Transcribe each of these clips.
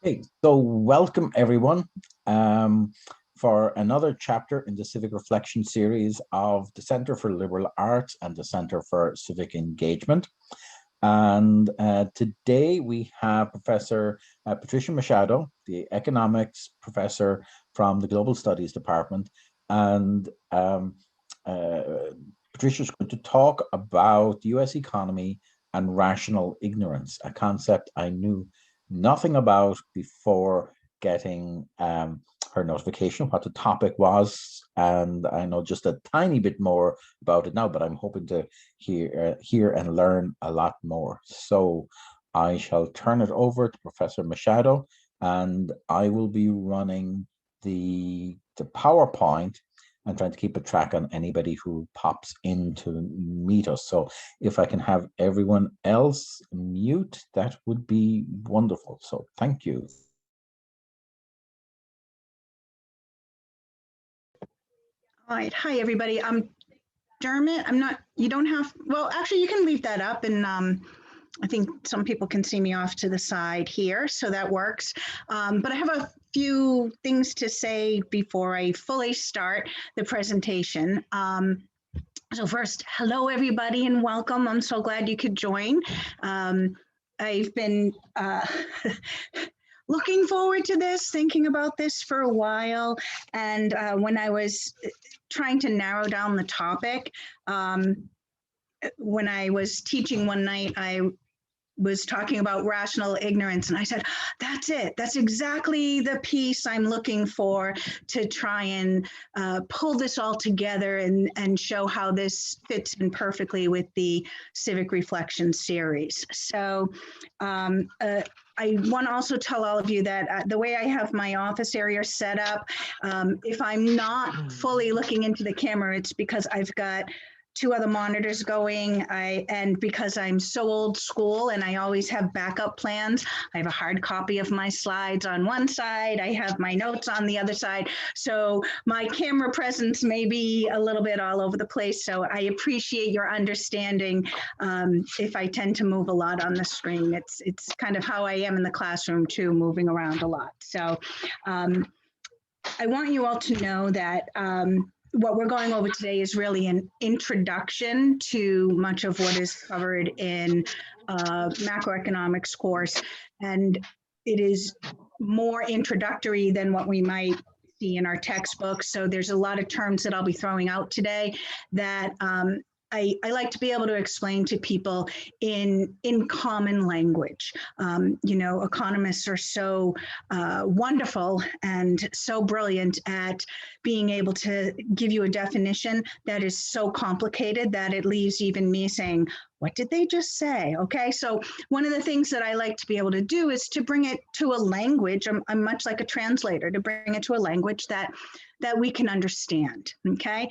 Hey, so welcome everyone for another chapter in the Civic Reflection series of the Center for Liberal Arts and the Center for Civic Engagement. And today we have Professor Patricia Machado, the economics professor from the Global Studies Department. And uh, Patricia is going to talk about the US economy and rational ignorance, a concept I knew nothing about before getting her notification of what the topic was, and I know just a tiny bit more about it now, but I'm hoping to hear and learn a lot more. So I shall turn it over to Professor Machado, and I will be running the PowerPoint and trying to keep a track on anybody who pops in to meet us. So if I can have everyone else mute, that would be wonderful. So thank you. All right. Hi, everybody. I'm Dermot. You don't have, well, actually, you can leave that up. And I think some people can see me off to the side here, so that works. But I have a few things to say before I fully start the presentation. So first, hello, everybody, and welcome. I'm so glad you could join. I've been looking forward to this, thinking about this for a while. And when I was trying to narrow down the topic, when I was teaching one night, I was talking about rational ignorance, and I said, that's it. That's exactly the piece I'm looking for to try and pull this all together and show how this fits in perfectly with the Civic Reflection series. So I want to also tell all of you that the way I have my office area set up, if I'm not fully looking into the camera, it's because I've got two other monitors going, and because I'm so old school and I always have backup plans, I have a hard copy of my slides on one side, I have my notes on the other side, so my camera presence may be a little bit all over the place, so I appreciate your understanding if I tend to move a lot on the screen. It's kind of how I am in the classroom too, moving around a lot. So I want you all to know that what we're going over today is really an introduction to much of what is covered in macroeconomics course, and it is more introductory than what we might see in our textbooks. So there's a lot of terms that I'll be throwing out today that I like to be able to explain to people in common language. You know, economists are so wonderful and so brilliant at being able to give you a definition that is so complicated that it leaves even me saying, what did they just say? Okay, so one of the things that I like to be able to do is to bring it to a language. I'm much like a translator, to bring it to a language that we can understand. Okay.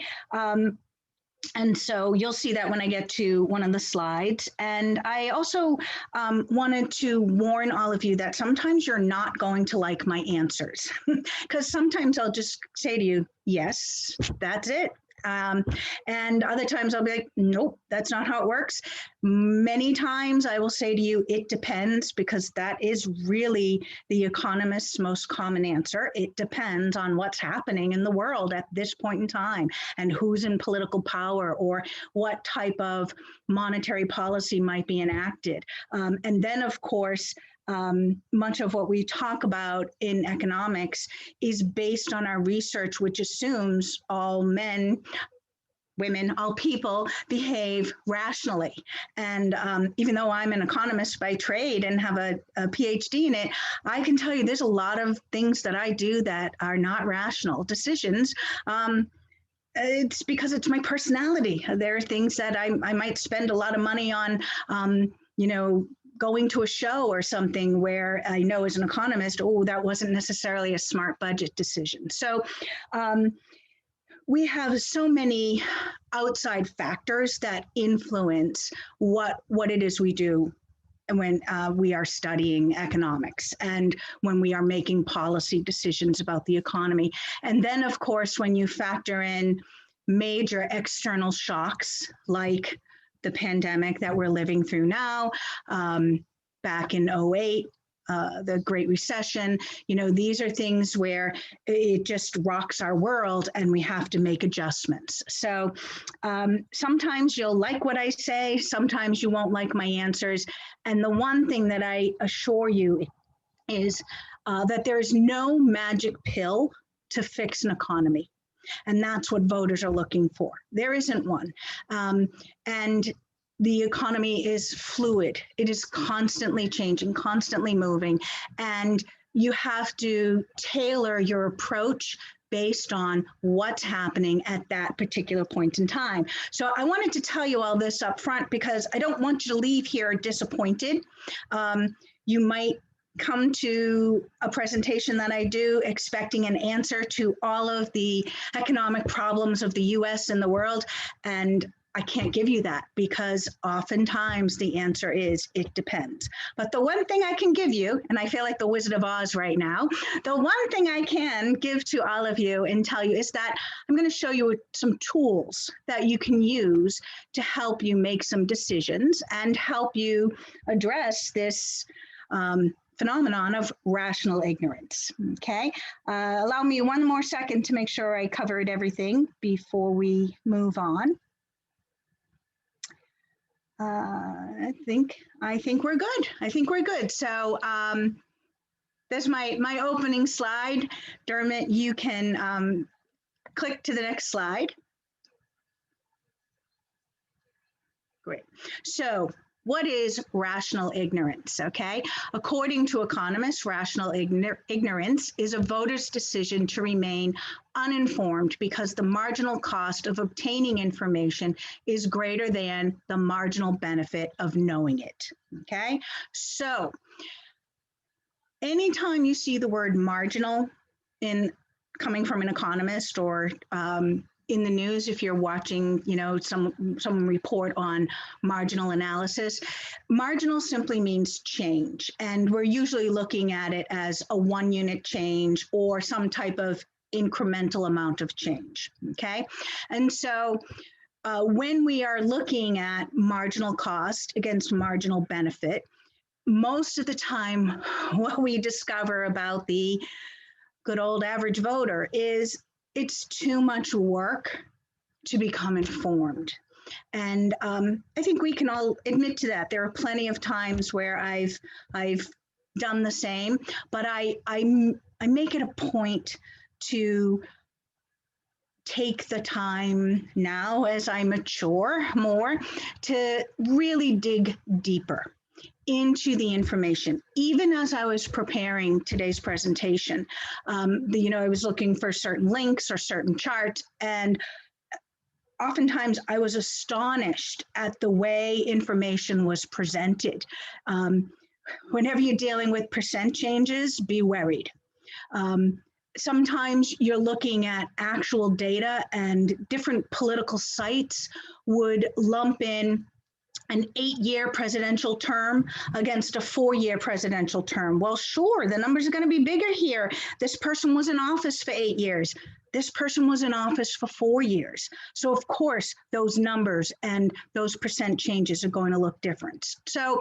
And so you'll see that when I get to one of the slides. And I also wanted to warn all of you that sometimes you're not going to like my answers, because sometimes I'll just say to you, yes, that's it. And other times I'll be like, nope, that's not how it works. Many times I will say to you, it depends, because that is really the economist's most common answer. It depends on what's happening in the world at this point in time and who's in political power or what type of monetary policy might be enacted. And then, of course, much of what we talk about in economics is based on our research, which assumes all men, women, all people behave rationally. And even though I'm an economist by trade and have a PhD in it, I can tell you there's a lot of things that I do that are not rational decisions. It's because it's my personality. There are things that I might spend a lot of money on, you know, going to a show or something where I know as an economist, oh, that wasn't necessarily a smart budget decision. So we have so many outside factors that influence what it is we do when we are studying economics and when we are making policy decisions about the economy. And then, of course, when you factor in major external shocks like the pandemic that we're living through now, back in 2008, the Great Recession. You know, these are things where it just rocks our world and we have to make adjustments. So sometimes you'll like what I say, sometimes you won't like my answers. And the one thing that I assure you is that there's no magic pill to fix an economy. And that's what voters are looking for. There isn't one. And the economy is fluid. It is constantly changing, constantly moving. And you have to tailor your approach based on what's happening at that particular point in time. So I wanted to tell you all this up front because I don't want you to leave here disappointed. You might come to a presentation that I do expecting an answer to all of the economic problems of the US and the world. And I can't give you that because oftentimes the answer is it depends. But the one thing I can give you, and I feel like the Wizard of Oz right now, the one thing I can give to all of you and tell you is that I'm going to show you some tools that you can use to help you make some decisions and help you address this phenomenon of rational ignorance. Okay, allow me one more second to make sure I covered everything before we move on. I think we're good. I think we're good. So there's my opening slide. Dermot, you can click to the next slide. Great. So what is rational ignorance? Okay. According to economists, rational ignorance is a voter's decision to remain uninformed because the marginal cost of obtaining information is greater than the marginal benefit of knowing it. Okay. So anytime you see the word marginal coming from an economist or in the news, if you're watching, you know, some report on marginal analysis, marginal simply means change. And we're usually looking at it as a 1 unit change or some type of incremental amount of change, okay? And so when we are looking at marginal cost against marginal benefit, most of the time, what we discover about the good old average voter is it's too much work to become informed. And I think we can all admit to that. There are plenty of times where I've done the same, but I make it a point to take the time now as I mature more to really dig deeper into the information. Even as I was preparing today's presentation, I was looking for certain links or certain charts, and oftentimes I was astonished at the way information was presented. Whenever you're dealing with percent changes, be worried. Sometimes you're looking at actual data, and different political sites would lump in an 8-year presidential term against a 4-year presidential term. Well, sure, the numbers are going to be bigger here. This person was in office for 8 years. This person was in office for 4 years. So of course, those numbers and those percent changes are going to look different. So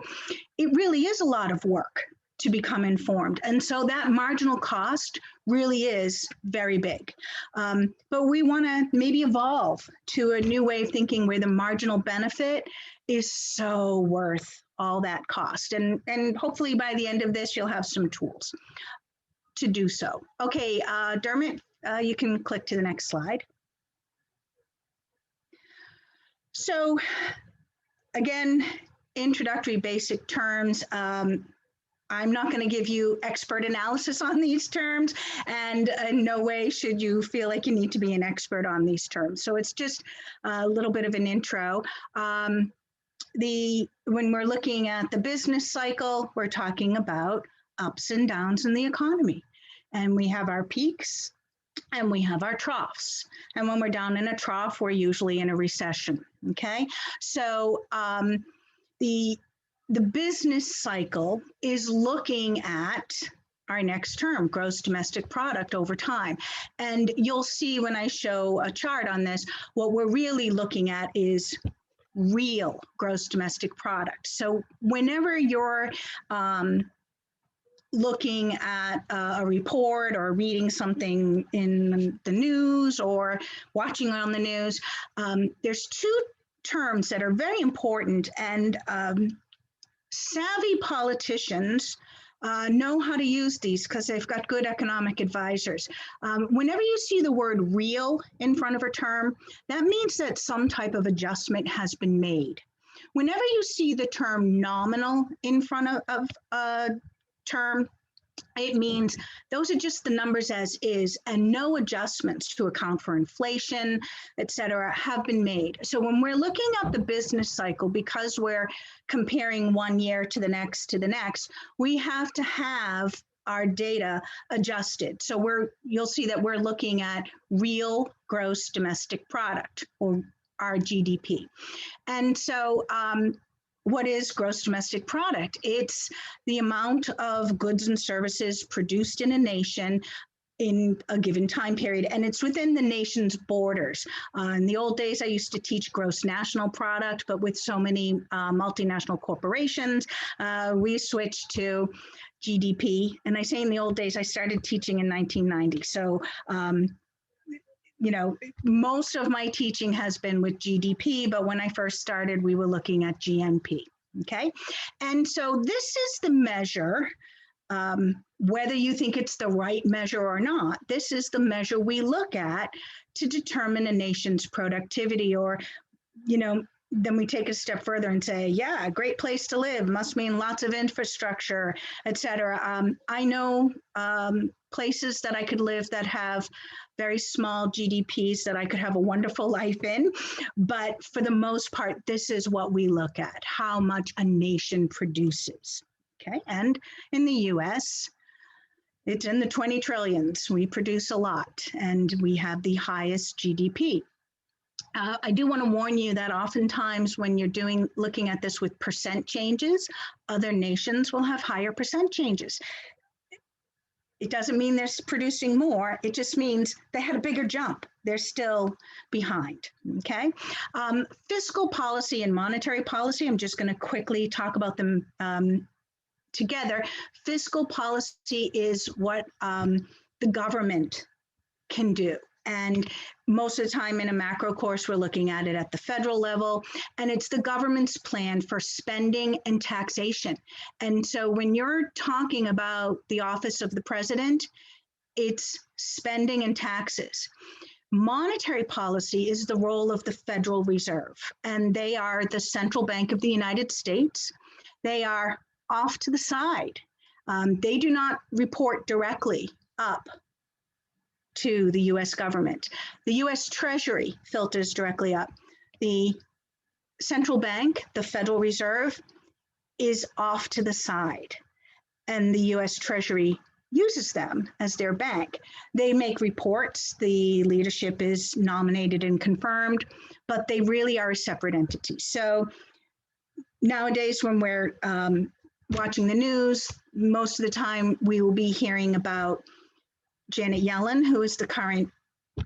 it really is a lot of work to become informed. And so that marginal cost really is very big. But we want to maybe evolve to a new way of thinking where the marginal benefit is so worth all that cost. And hopefully by the end of this, you'll have some tools to do so. Okay, Dermot, you can click to the next slide. So again, introductory basic terms. I'm not going to give you expert analysis on these terms, and in no way should you feel like you need to be an expert on these terms. So it's just a little bit of an intro. When we're looking at the business cycle, we're talking about ups and downs in the economy. And we have our peaks and we have our troughs. And when we're down in a trough, we're usually in a recession, okay? So the business cycle is looking at our next term, gross domestic product over time. And you'll see when I show a chart on this, what we're really looking at is real gross domestic product. So whenever you're looking at a report or reading something in the news or watching on the news, there's two terms that are very important, and savvy politicians know how to use these because they've got good economic advisors. Whenever you see the word real in front of a term, that means that some type of adjustment has been made. Whenever you see the term nominal in front of a term, it means those are just the numbers as is, and no adjustments to account for inflation, et cetera, have been made. So when we're looking at the business cycle, because we're comparing one year to the next, we have to have our data adjusted. So you'll see that we're looking at real gross domestic product, or our GDP. And so what is gross domestic product? It's the amount of goods and services produced in a nation in a given time period, and it's within the nation's borders. In the old days, I used to teach gross national product, but with so many multinational corporations, we switched to GDP. And I say in the old days, I started teaching in 1990. So most of my teaching has been with GDP, but when I first started, we were looking at GNP, okay? And so this is the measure, whether you think it's the right measure or not, this is the measure we look at to determine a nation's productivity, or, then we take a step further and say, yeah, a great place to live must mean lots of infrastructure, et cetera. I know places that I could live that have very small GDPs that I could have a wonderful life in. But for the most part, this is what we look at, how much a nation produces. Okay, and in the US, it's in the 20 trillions. We produce a lot, and we have the highest GDP. I do want to warn you that oftentimes when you're looking at this with percent changes, other nations will have higher percent changes. It doesn't mean they're producing more. It just means they had a bigger jump. They're still behind, okay? Fiscal policy and monetary policy, I'm just going to quickly talk about them together. Fiscal policy is what the government can do. And most of the time in a macro course, we're looking at it at the federal level, and it's the government's plan for spending and taxation. And so when you're talking about the office of the president, it's spending and taxes. Monetary policy is the role of the Federal Reserve, and they are the central bank of the United States. They are off to the side. They do not report directly up to the US government. The US Treasury filters directly up. The central bank, the Federal Reserve, is off to the side, and the US Treasury uses them as their bank. They make reports, the leadership is nominated and confirmed, but they really are a separate entity. So nowadays when we're watching the news, most of the time we will be hearing about Janet Yellen, who is the current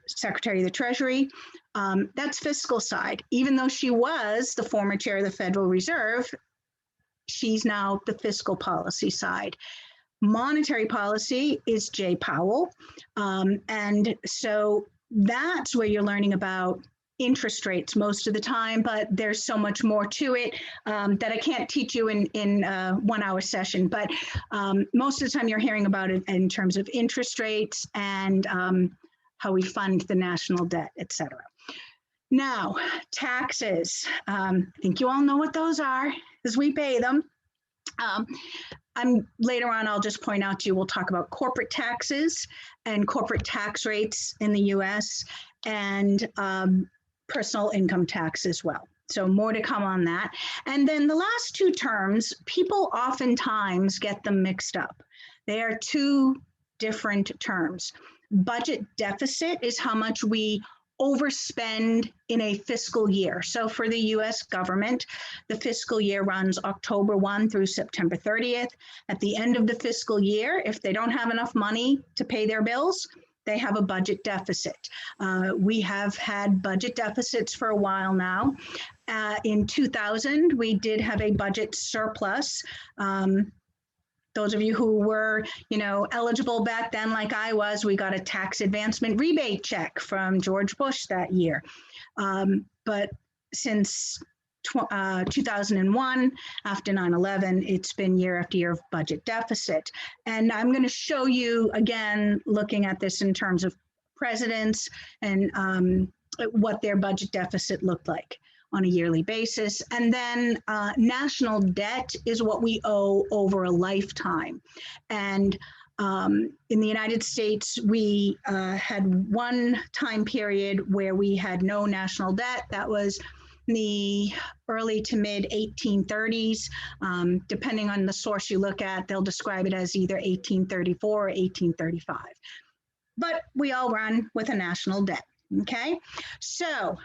Secretary of the Treasury. That's fiscal side. Even though she was the former chair of the Federal Reserve, she's now the fiscal policy side. Monetary policy is Jay Powell. And so that's where you're learning about interest rates most of the time, but there's so much more to it that I can't teach you in a 1 hour session. But most of the time you're hearing about it in terms of interest rates and how we fund the national debt, et cetera. Now, taxes. I think you all know what those are, because we pay them. Later on, I'll just point out to you, we'll talk about corporate taxes and corporate tax rates in the US, and personal income tax as well. So more to come on that. And then the last two terms, people oftentimes get them mixed up. They are two different terms. Budget deficit is how much we overspend in a fiscal year. So for the US government, the fiscal year runs October 1 through September 30th. At the end of the fiscal year, if they don't have enough money to pay their bills, they have a budget deficit. We have had budget deficits for a while now. In 2000, we did have a budget surplus. those of you who were, eligible back then, like I was, we got a tax advancement rebate check from George Bush that year. But since 2001, after 9/11, it's been year after year of budget deficit. And I'm going to show you, again, looking at this in terms of presidents and what their budget deficit looked like on a yearly basis. And then national debt is what we owe over a lifetime. And in the United States, we had one time period where we had no national debt. That was the early to mid 1830s. Depending on the source you look at, they'll describe it as either 1834 or 1835. But we all run with a national debt, okay? So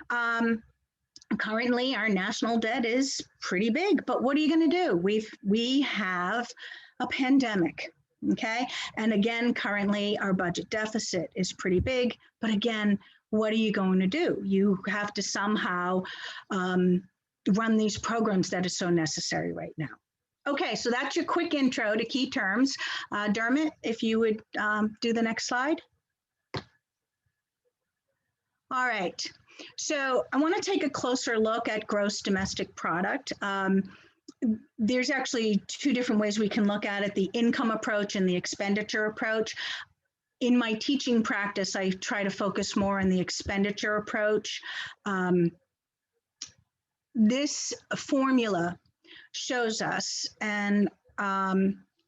currently our national debt is pretty big, but what are you gonna do? We have a pandemic, okay? And again, currently our budget deficit is pretty big, but again, what are you going to do? You have to somehow run these programs that are so necessary right now. Okay, so that's your quick intro to key terms. Dermot, if you would do the next slide. All right, so I want to take a closer look at gross domestic product. There's actually two different ways we can look at it, the income approach and the expenditure approach. In my teaching practice, I try to focus more on the expenditure approach. This formula shows us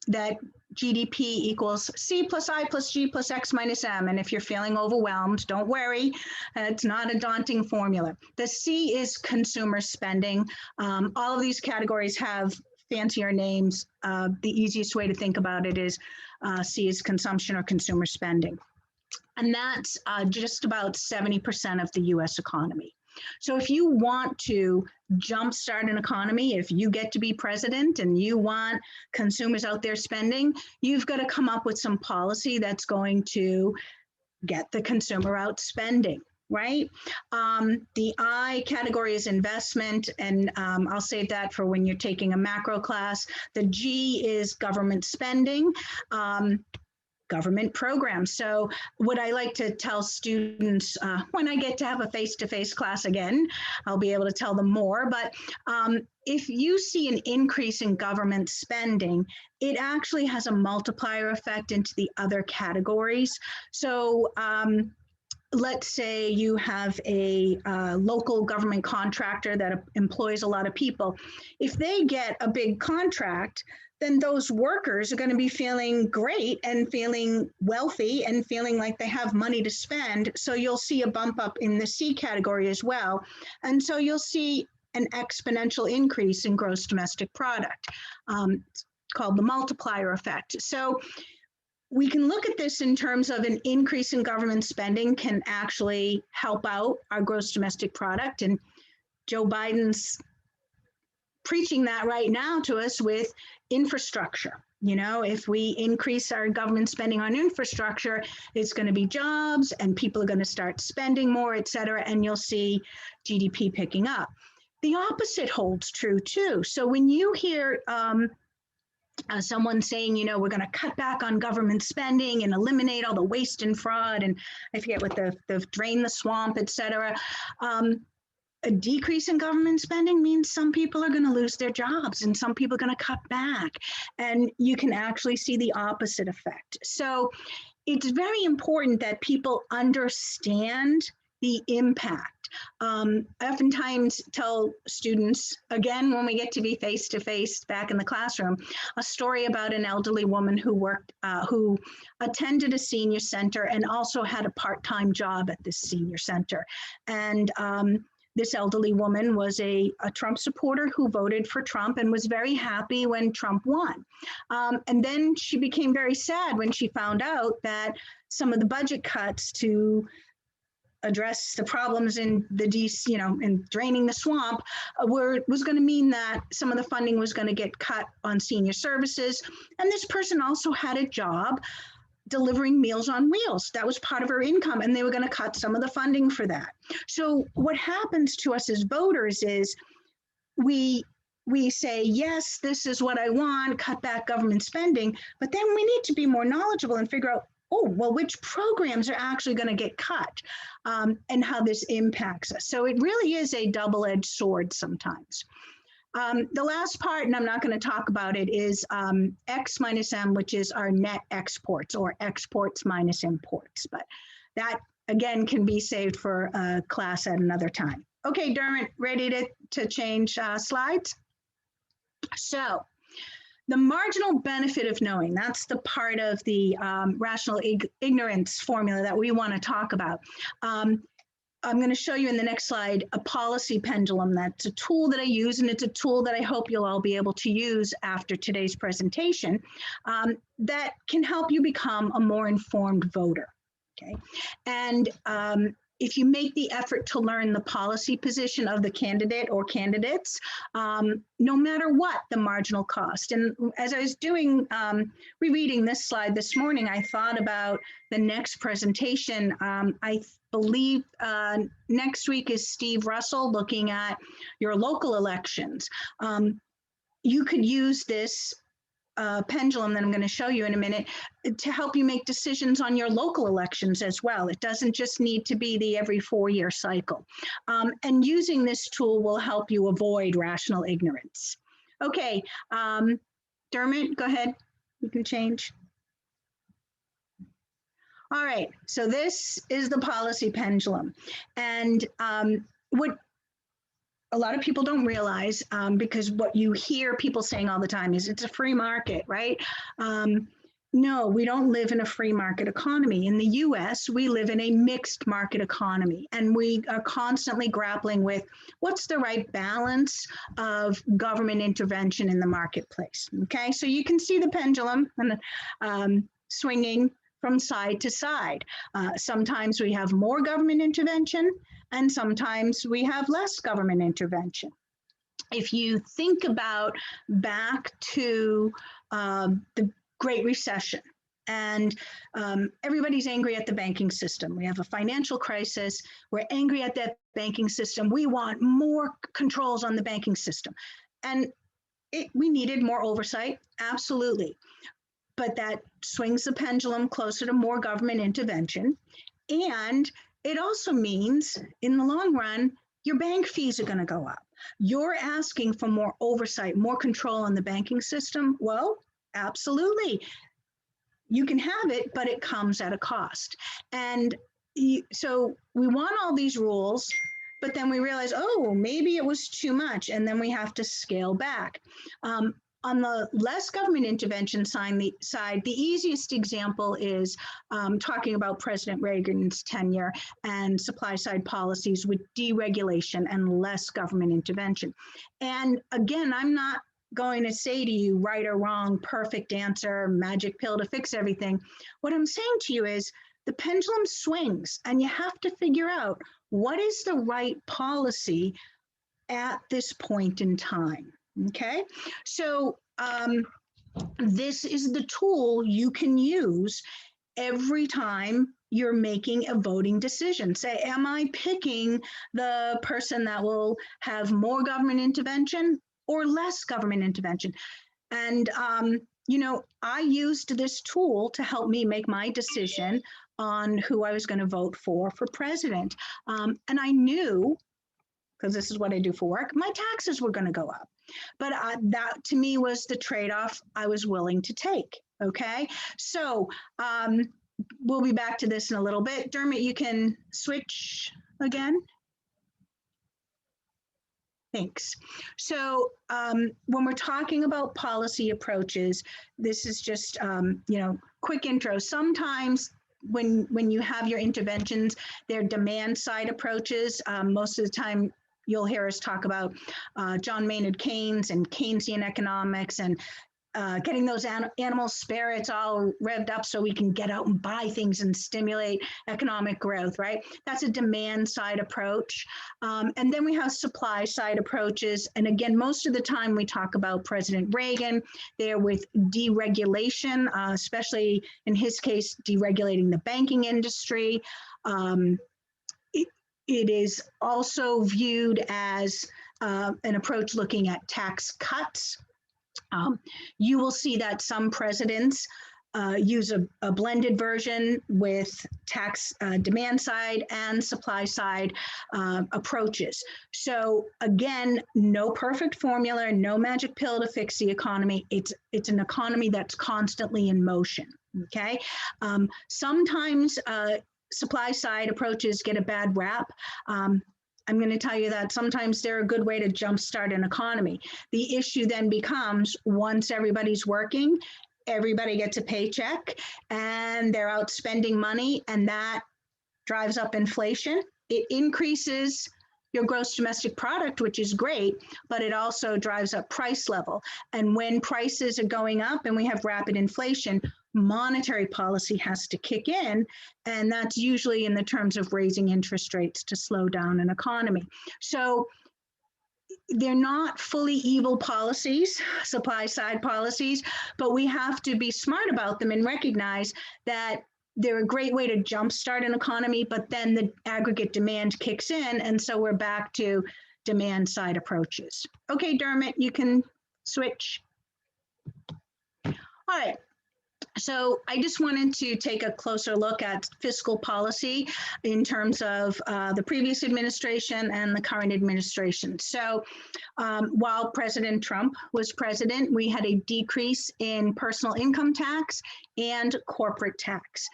that GDP equals C plus I plus G plus X minus M. And if you're feeling overwhelmed, don't worry, it's not a daunting formula. The C is consumer spending. All of these categories have fancier names. The easiest way to think about it is C is consumption or consumer spending. And that's just about 70% of the US economy. So if you want to jumpstart an economy, if you get to be president and you want consumers out there spending, you've got to come up with some policy that's going to get the consumer out spending, right? The I category is investment, and I'll save that for when you're taking a macro class. The G is government spending. Government programs. So what I like to tell students when I get to have a face-to-face class again, I'll be able to tell them more, but if you see an increase in government spending, it actually has a multiplier effect into the other categories. So let's say you have a local government contractor that employs a lot of people. If they get a big contract, then those workers are going to be feeling great and feeling wealthy and feeling like they have money to spend. So you'll see a bump up in the C category as well. And so you'll see an exponential increase in gross domestic product. It's called the multiplier effect. So we can look at this in terms of an increase in government spending can actually help out our gross domestic product. And Joe Biden's preaching that right now to us with infrastructure. If we increase our government spending on infrastructure, it's going to be jobs and people are going to start spending more, et cetera, and you'll see GDP picking up. The opposite holds true too. So when you hear someone saying, we're going to cut back on government spending and eliminate all the waste and fraud, and I forget what the drain the swamp, et cetera, a decrease in government spending means some people are going to lose their jobs and some people are going to cut back. And you can actually see the opposite effect. So it's very important that people understand the impact. I oftentimes tell students, again, when we get to be face-to-face back in the classroom, a story about an elderly woman who attended a senior center and also had a part-time job at this senior center. And this elderly woman was a Trump supporter who voted for Trump and was very happy when Trump won. And then she became very sad when she found out that some of the budget cuts to address the problems in in draining the swamp was going to mean that some of the funding was going to get cut on senior services. And this person also had a job delivering Meals on Wheels. That was part of her income, and they were going to cut some of the funding for that. So what happens to us as voters is we we say, yes, this is what I want, cut back government spending, but then we need to be more knowledgeable and figure out, oh, well, which programs are actually going to get cut, and how this impacts us. So it really is a double-edged sword sometimes. The last part, and I'm not going to talk about it, is X minus M, which is our net exports, or exports minus imports. But that, again, can be saved for a class at another time. Okay, Dermot, ready to change slides? So the marginal benefit of knowing, that's the part of the rational ignorance formula that we want to talk about. I'm going to show you in the next slide a policy pendulum. That's a tool that I use, and it's a tool that I hope you'll all be able to use after today's presentation, that can help you become a more informed voter. Okay, and if you make the effort to learn the policy position of the candidate or candidates, no matter what the marginal cost. And as I was doing, rereading this slide this morning, I thought about the next presentation. I believe next week is Steve Russell looking at your local elections. You could use this pendulum that I'm going to show you in a minute to help you make decisions on your local elections as well. It doesn't just need to be the every 4-year cycle. And using this tool will help you avoid rational ignorance. Okay, Dermot, go ahead. You can change. All right, so this is the policy pendulum. And what a lot of people don't realize, because what you hear people saying all the time is it's a free market, right? No, we don't live in a free market economy. In the US, we live in a mixed market economy, and we are constantly grappling with what's the right balance of government intervention in the marketplace, okay? So you can see the pendulum and swinging from side to side. Sometimes we have more government intervention, and sometimes we have less government intervention. If you think about back to the Great Recession, and everybody's angry at the banking system. We have a financial crisis. We're angry at that banking system. We want more controls on the banking system. And we needed more oversight, absolutely. But that swings the pendulum closer to more government intervention. And it also means, in the long run, your bank fees are going to go up. You're asking for more oversight, more control on the banking system. Well, absolutely. You can have it, but it comes at a cost. And so we want all these rules, but then we realize, oh, maybe it was too much, and then we have to scale back. On the less government intervention side, the easiest example is talking about President Reagan's tenure and supply side policies with deregulation and less government intervention. And again, I'm not going to say to you right or wrong, perfect answer, magic pill to fix everything. What I'm saying to you is the pendulum swings, and you have to figure out what is the right policy at this point in time. Okay, so this is the tool you can use every time you're making a voting decision. Say, am I picking the person that will have more government intervention or less government intervention? And, you know, I used this tool to help me make my decision on who I was going to vote for president. And I knew, because this is what I do for work, my taxes were going to go up. But that to me was the trade-off I was willing to take, okay? So we'll be back to this in a little bit. Dermot, you can switch again. Thanks. So when we're talking about policy approaches, this is just, you know, quick intro. Sometimes when you have your interventions, they're demand side approaches. Most of the time, you'll hear us talk about John Maynard Keynes and Keynesian economics and getting those animal spirits all revved up so we can get out and buy things and stimulate economic growth, right? That's a demand side approach. And then we have supply side approaches. And again, most of the time we talk about President Reagan there with deregulation, especially in his case, deregulating the banking industry. It is also viewed as an approach looking at tax cuts. You will see that some presidents use a blended version with tax demand side and supply side approaches. So again, no perfect formula, no magic pill to fix the economy. It's an economy that's constantly in motion. Okay, sometimes supply side approaches get a bad rap. I'm going to tell you that sometimes they're a good way to jumpstart an economy. The issue then becomes once everybody's working, everybody gets a paycheck and they're out spending money, and that drives up inflation. It increases your gross domestic product, which is great, but it also drives up price level. And when prices are going up and we have rapid inflation, monetary policy has to kick in, and that's usually in the terms of raising interest rates to slow down an economy. So they're not fully evil policies, supply side policies, but we have to be smart about them and recognize that they're a great way to jumpstart an economy, but then the aggregate demand kicks in, and so we're back to demand side approaches. Okay, Dermot, you can switch. All right. So I just wanted to take a closer look at fiscal policy in terms of the previous administration and the current administration. So while President Trump was president, we had a decrease in personal income tax and corporate tax.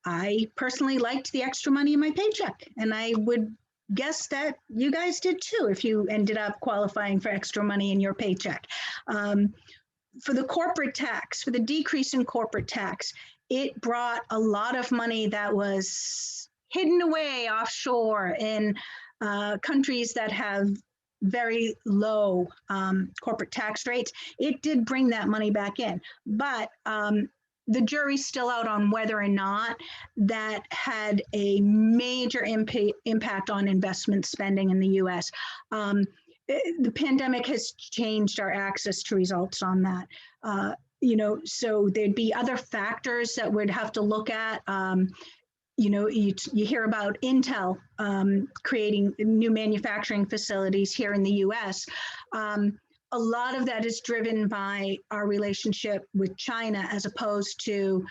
I personally liked the extra money in my paycheck, and I would guess that you guys did too if you ended up qualifying for extra money in your paycheck. For the corporate tax, for the decrease in corporate tax, it brought a lot of money that was hidden away offshore in countries that have very low corporate tax rates. It did bring that money back in, but the jury's still out on whether or not that had a major impact on investment spending in the US. The pandemic has changed our access to results on that. So there'd be other factors that we'd have to look at. You hear about Intel creating new manufacturing facilities here in the US. A lot of that is driven by our relationship with China as opposed to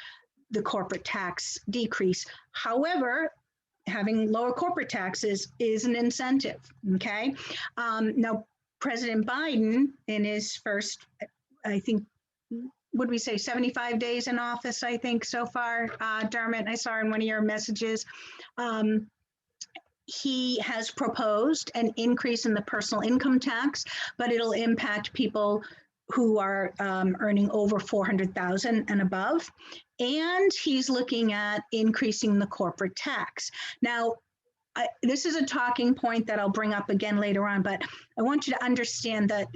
the corporate tax decrease. However, having lower corporate taxes is an incentive, okay? Now, President Biden, in his first, I think, would we say 75 days in office, I think, so far, Dermot, I saw in one of your messages, he has proposed an increase in the personal income tax, but it'll impact people who are earning over $400,000 and above. And he's looking at increasing the corporate tax. Now, this is a talking point that I'll bring up again later on, but I want you to understand that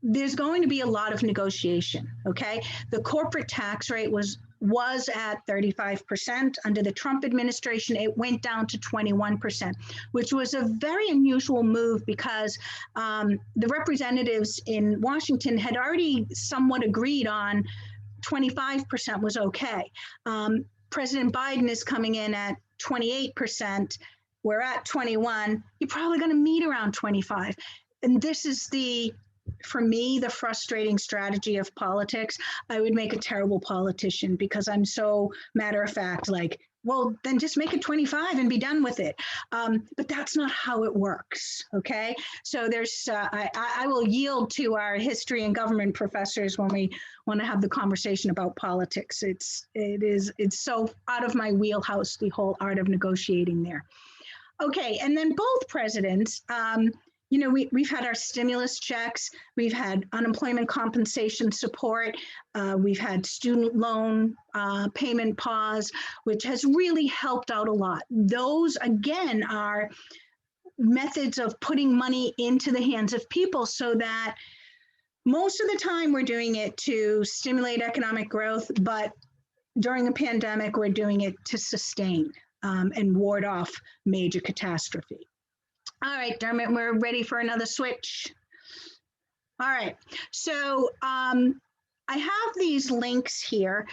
there's going to be a lot of negotiation, okay? The corporate tax rate was at 35%. Under the Trump administration, it went down to 21%, which was a very unusual move because the representatives in Washington had already somewhat agreed on 25% was okay. President Biden is coming in at 28%. We're at 21. You're probably going to meet around 25. And this is for me, the frustrating strategy of politics. I would make a terrible politician because I'm so matter of fact, like, well, then just make it 25 and be done with it. But that's not how it works, okay? So I will yield to our history and government professors when we want to have the conversation about politics. It's so out of my wheelhouse, the whole art of negotiating there. Okay, and then both presidents, we've had our stimulus checks, we've had unemployment compensation support, we've had student loan payment pause, which has really helped out a lot. Those, again, are methods of putting money into the hands of people so that most of the time we're doing it to stimulate economic growth, but during a pandemic, we're doing it to sustain and ward off major catastrophe. All right, Dermot, we're ready for another switch. All right, so I have these links here,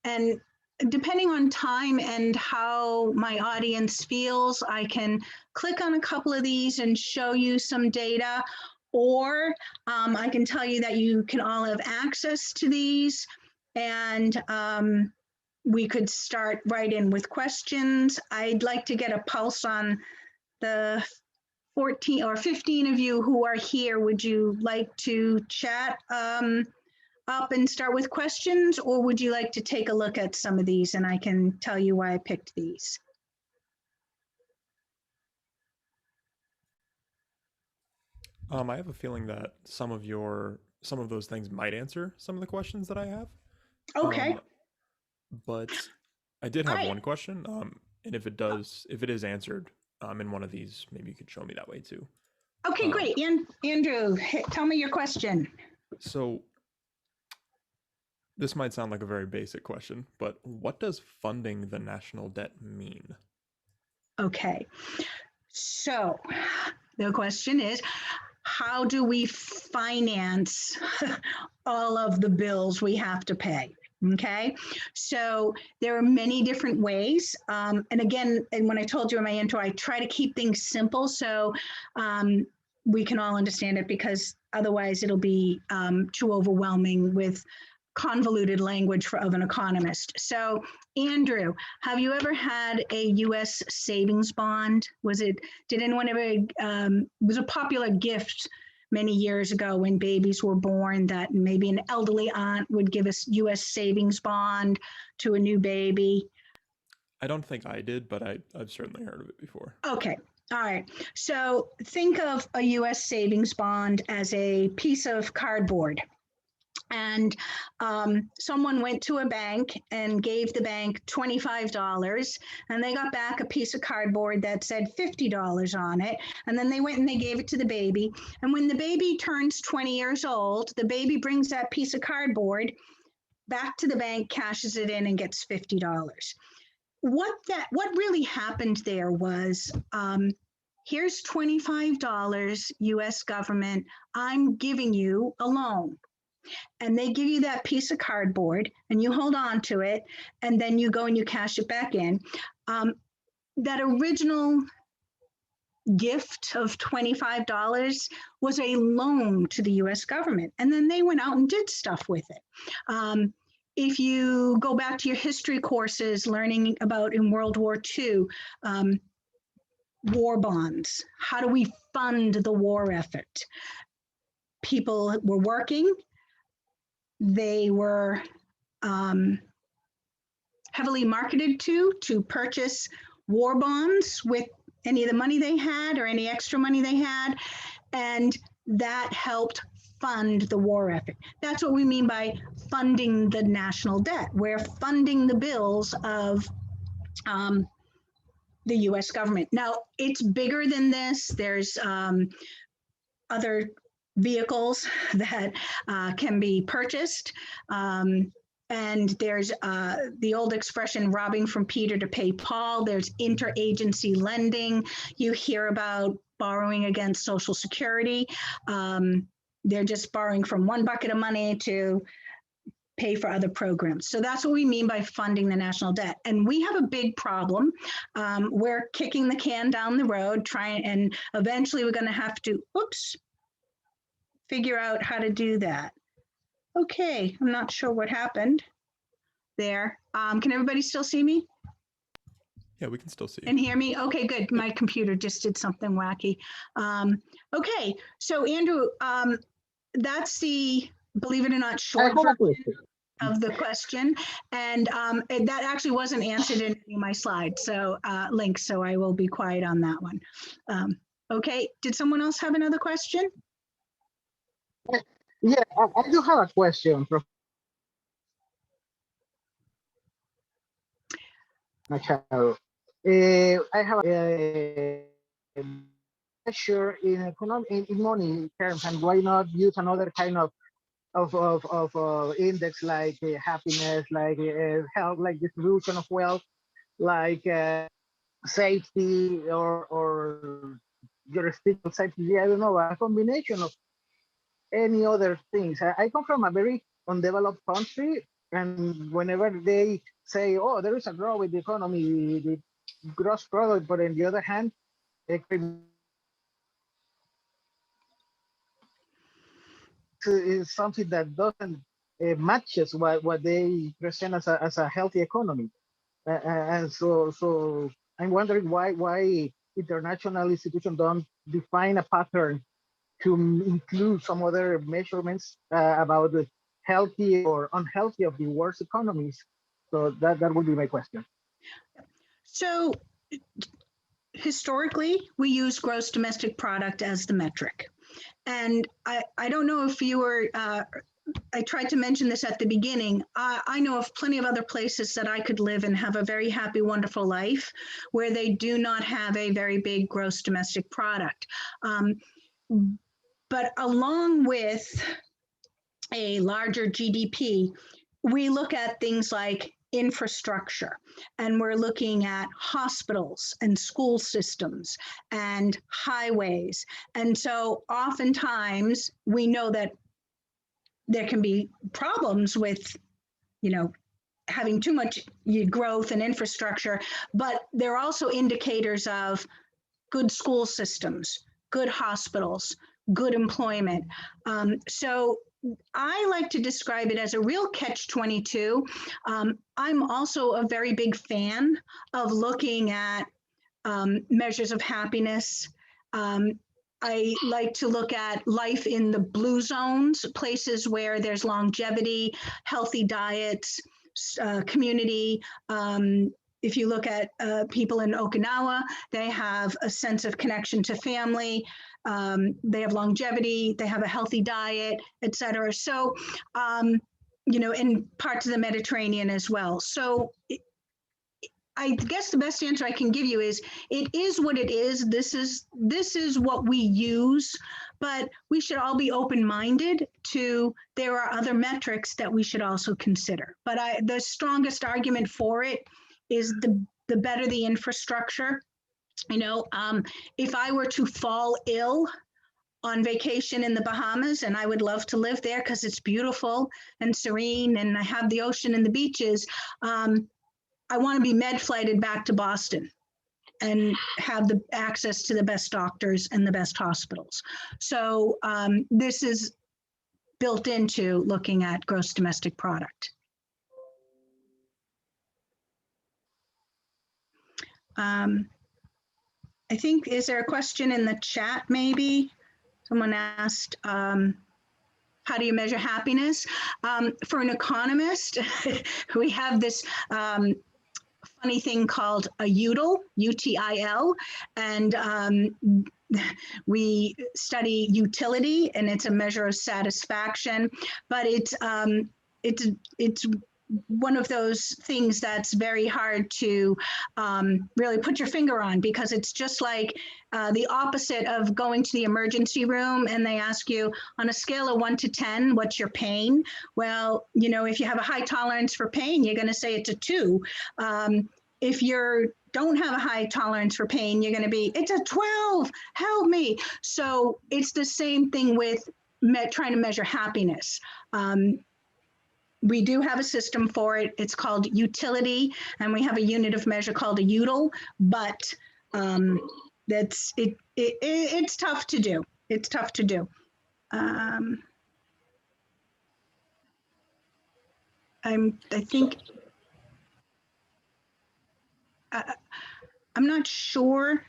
and depending on time and how my audience feels, I can click on a couple of these and show you some data, or I can tell you that you can all have access to these, and we could start right in with questions. I'd like to get a pulse on the 14 or 15 of you who are here. Would you like to chat up and start with questions, or would you like to take a look at some of these and I can tell you why I picked these? I have a feeling that some of those things might answer some of the questions that I have. Okay. But I did All have right. one question. And if it is answered in one of these, maybe you could show me that way too. Okay, great. Andrew, tell me your question. So this might sound like a very basic question, but what does funding the national debt mean? Okay. So the question is, how do we finance all of the bills we have to pay? Okay, so there are many different ways. And again, and when I told you in my intro, I try to keep things simple so we can all understand it, because otherwise it'll be too overwhelming with convoluted language of an economist. So, Andrew, have you ever had a U.S. savings bond? Did anyone ever, it was a popular gift many years ago when babies were born, that maybe an elderly aunt would give a U.S. savings bond to a new baby. I don't think I did, but I've certainly heard of it before. Okay. All right. So think of a U.S. savings bond as a piece of cardboard. And someone went to a bank and gave the bank $25, and they got back a piece of cardboard that said $50 on it. And then they went and they gave it to the baby. And when the baby turns 20 years old, the baby brings that piece of cardboard back to the bank, cashes it in, and gets $50. What really happened there was, here's $25, US government, I'm giving you a loan. And they give you that piece of cardboard and you hold on to it, and then you go and you cash it back in. That original gift of $25 was a loan to the US government, and then they went out and did stuff with it. If you go back to your history courses, learning about in World War II, war bonds, how do we fund the war effort? People were working, they were heavily marketed to purchase war bonds with any of the money they had or any extra money they had, and that helped fund the war effort. That's what we mean by funding the national debt. We're funding the bills of the US government. Now, it's bigger than this. There's other vehicles that can be purchased. And there's the old expression, robbing from Peter to pay Paul. There's interagency lending. You hear about borrowing against Social Security. They're just borrowing from one bucket of money to pay for other programs. So that's what we mean by funding the national debt. And we have a big problem. We're kicking the can down the road, and eventually we're going to have to, figure out how to do that. Okay, I'm not sure what happened there. Can everybody still see me? Yeah, we can still see you. And hear me? Okay, good. My computer just did something wacky. Okay, so Andrew, that's the, believe it or not, short version of the question. And that actually wasn't answered in any of my slides, so links, so I will be quiet on that one. Okay, did someone else have another question? Yeah, I do have a question, Professor Machado. I have a measure in economic in money terms, and why not use another kind of index like happiness, like health, like distribution of wealth, like safety or jurisdictional safety. I don't know, a combination of any other things. I come from a very undeveloped country, and whenever they say, oh, there is a growth in the economy, the gross product, but on the other hand, is something that doesn't matches what they present as a healthy economy. And so I'm wondering why international institutions don't define a pattern to include some other measurements about the healthy or unhealthy of the world's economies. So that would be my question. So historically, we use gross domestic product as the metric. And I don't know if you were, I tried to mention this at the beginning. I know of plenty of other places that I could live and have a very happy, wonderful life where they do not have a very big gross domestic product. But along with a larger GDP, we look at things like infrastructure, and we're looking at hospitals and school systems and highways. And so oftentimes we know that there can be problems with, having too much growth and infrastructure, but there are also indicators of good school systems, good hospitals, good employment. So I like to describe it as a real catch-22. I'm also a very big fan of looking at measures of happiness. I like to look at life in the blue zones, places where there's longevity, healthy diets, community. If you look at people in Okinawa, they have a sense of connection to family. They have longevity, they have a healthy diet, et cetera. So, in parts of the Mediterranean as well. So I guess the best answer I can give you is it is what it is. This is what we use, but we should all be open-minded to there are other metrics that we should also consider. But the strongest argument for it is the better the infrastructure. If I were to fall ill on vacation in the Bahamas, and I would love to live there because it's beautiful and serene and I have the ocean and the beaches, I want to be med flighted back to Boston and have the access to the best doctors and the best hospitals. So this is built into looking at gross domestic product. I think, is there a question in the chat maybe? Someone asked, how do you measure happiness? For an economist, we have this funny thing called a UTIL, UTIL, and we study utility, and it's a measure of satisfaction, but it's one of those things that's very hard to really put your finger on, because it's just like the opposite of going to the emergency room and they ask you on a scale of 1 to 10, what's your pain? Well, if you have a high tolerance for pain, you're going to say it's a 2. If you don't have a high tolerance for pain, you're going to be, it's a 12, help me. So it's the same thing with trying to measure happiness. We do have a system for it. It's called utility, and we have a unit of measure called a UTIL, but it's tough to do. It's tough to do. I think, I'm not sure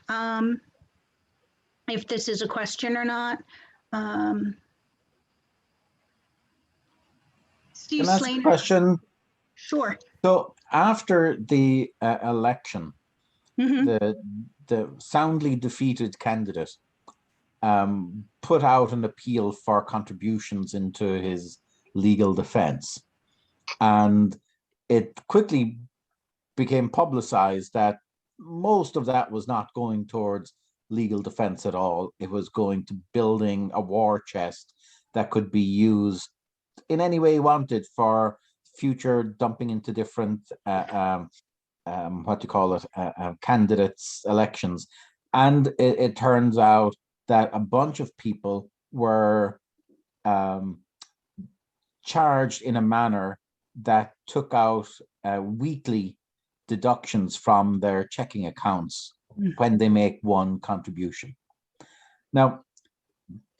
if this is a question or not. Steve Can I ask a question? Sure. So after the election, the soundly defeated candidate put out an appeal for contributions into his legal defense. And it quickly became publicized that most of that was not going towards legal defense at all. It was going to building a war chest that could be used in any way wanted for future dumping into different candidates elections. And it turns out that a bunch of people were charged in a manner that took out weekly deductions from their checking accounts when they make one contribution. Now,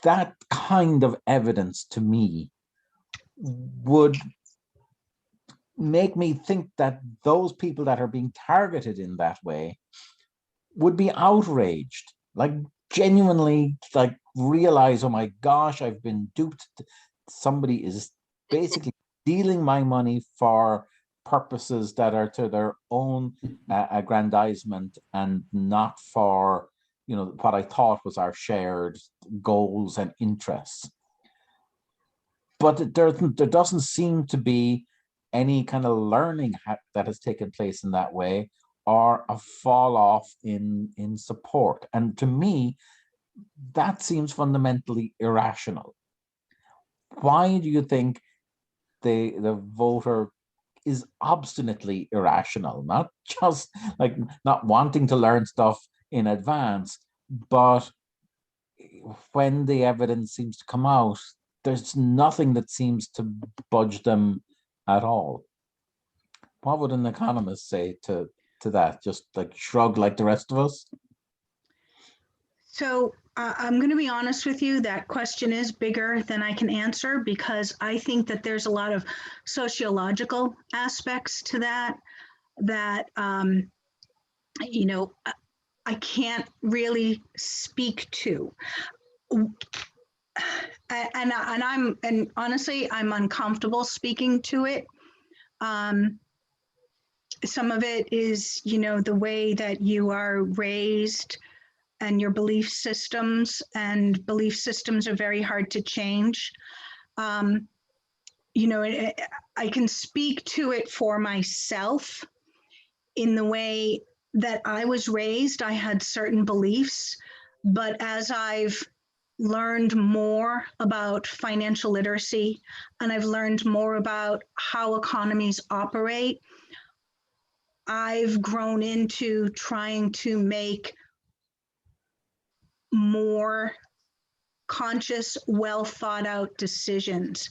that kind of evidence to me would make me think that those people that are being targeted in that way would be outraged, like genuinely, like realize, oh my gosh, I've been duped. Somebody is basically stealing my money for purposes that are to their own aggrandizement and not for, you know, what I thought was our shared goals and interests. But there doesn't seem to be any kind of learning that has taken place in that way, or a fall off in support. And to me, that seems fundamentally irrational. Why do you think the voter is obstinately irrational? Not just like not wanting to learn stuff in advance, but when the evidence seems to come out, there's nothing that seems to budge them at all. What would an economist say to that? Just like shrug like the rest of us? So I'm going to be honest with you, that question is bigger than I can answer, because I think that there's a lot of sociological aspects to that, you know, I can't really speak to. And honestly, I'm uncomfortable speaking to it. Some of it is, you know, the way that you are raised and your belief systems, and belief systems are very hard to change. You know, I can speak to it for myself in the way that I was raised. I had certain beliefs, but as I've learned more about financial literacy and I've learned more about how economies operate, I've grown into trying to make more conscious, well thought out decisions.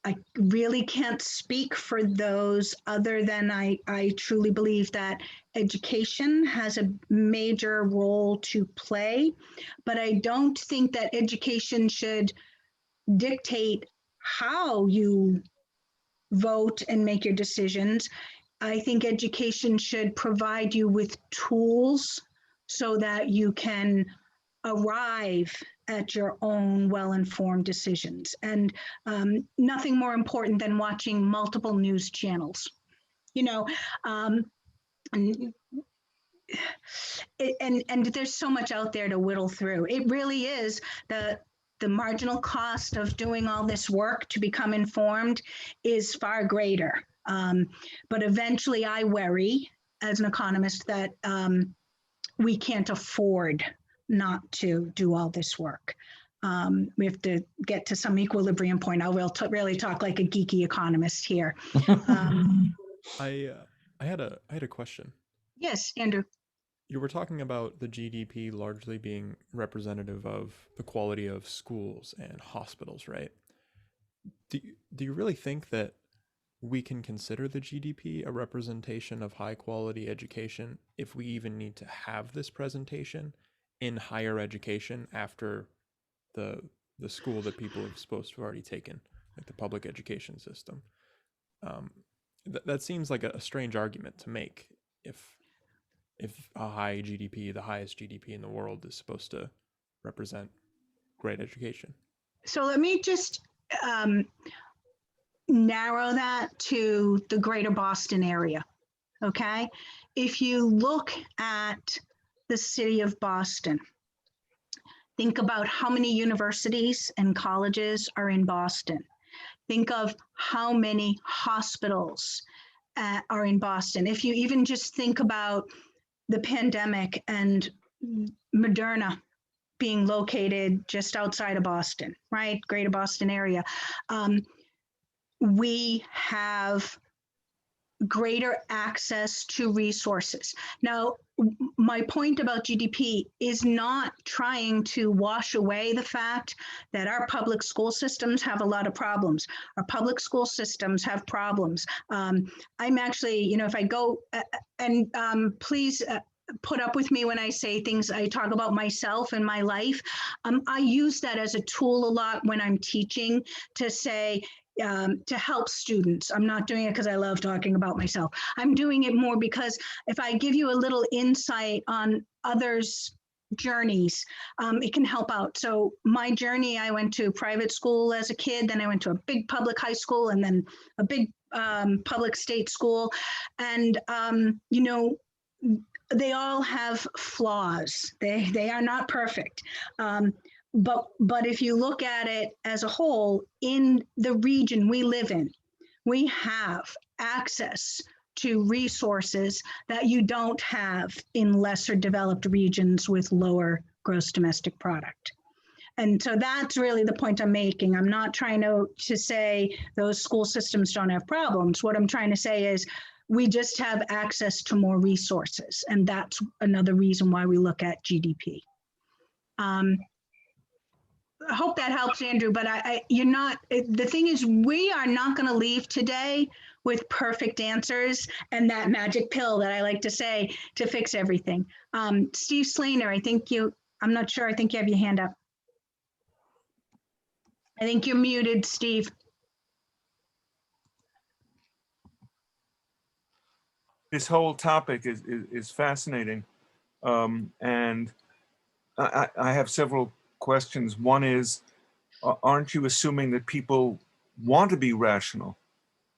I really can't speak for those, other than I truly believe that education has a major role to play, but I don't think that education should dictate how you vote and make your decisions. I think education should provide you with tools so that you can arrive at your own well-informed decisions. And nothing more important than watching multiple news channels. You know, and there's so much out there to whittle through. It really is the marginal cost of doing all this work to become informed is far greater. But eventually I worry as an economist that we can't afford not to do all this work. We have to get to some equilibrium point. I will really talk like a geeky economist here. I had a question. Yes, Andrew. You were talking about the GDP largely being representative of the quality of schools and hospitals, right? Do you really think that we can consider the GDP a representation of high quality education if we even need to have this presentation in higher education after the school that people are supposed to have already taken, like the public education system? That seems like a strange argument to make if a high GDP, the highest GDP in the world, is supposed to represent great education. So let me just narrow that to the greater Boston area, okay? If you look at the city of Boston, think about how many universities and colleges are in Boston. Think of how many hospitals are in Boston. If you even just think about the pandemic and Moderna being located just outside of Boston, right? Greater Boston area. We have greater access to resources. Now, my point about GDP is not trying to wash away the fact that our public school systems have a lot of problems. Our public school systems have problems. I'm actually, you know, if I go and please put up with me when I say things, I talk about myself and my life. I use that as a tool a lot when I'm teaching to say, to help students. I'm not doing it because I love talking about myself. I'm doing it more because if I give you a little insight on others' journeys, it can help out. So my journey, I went to private school as a kid, then I went to a big public high school, and then a big public state school. And, you know, they all have flaws. They are not perfect. But if you look at it as a whole, in the region we live in, we have access to resources that you don't have in lesser developed regions with lower gross domestic product. And so that's really the point I'm making. I'm not trying to say those school systems don't have problems. What I'm trying to say is we just have access to more resources. And that's another reason why we look at GDP. I hope that helps, Andrew, but you're not, the thing is, we are not going to leave today with perfect answers and that magic pill that I like to say to fix everything. Steve Slaner, I'm not sure, I think you have your hand up. I think you're muted, Steve. This whole topic is fascinating. And I have several questions. One is, aren't you assuming that people want to be rational?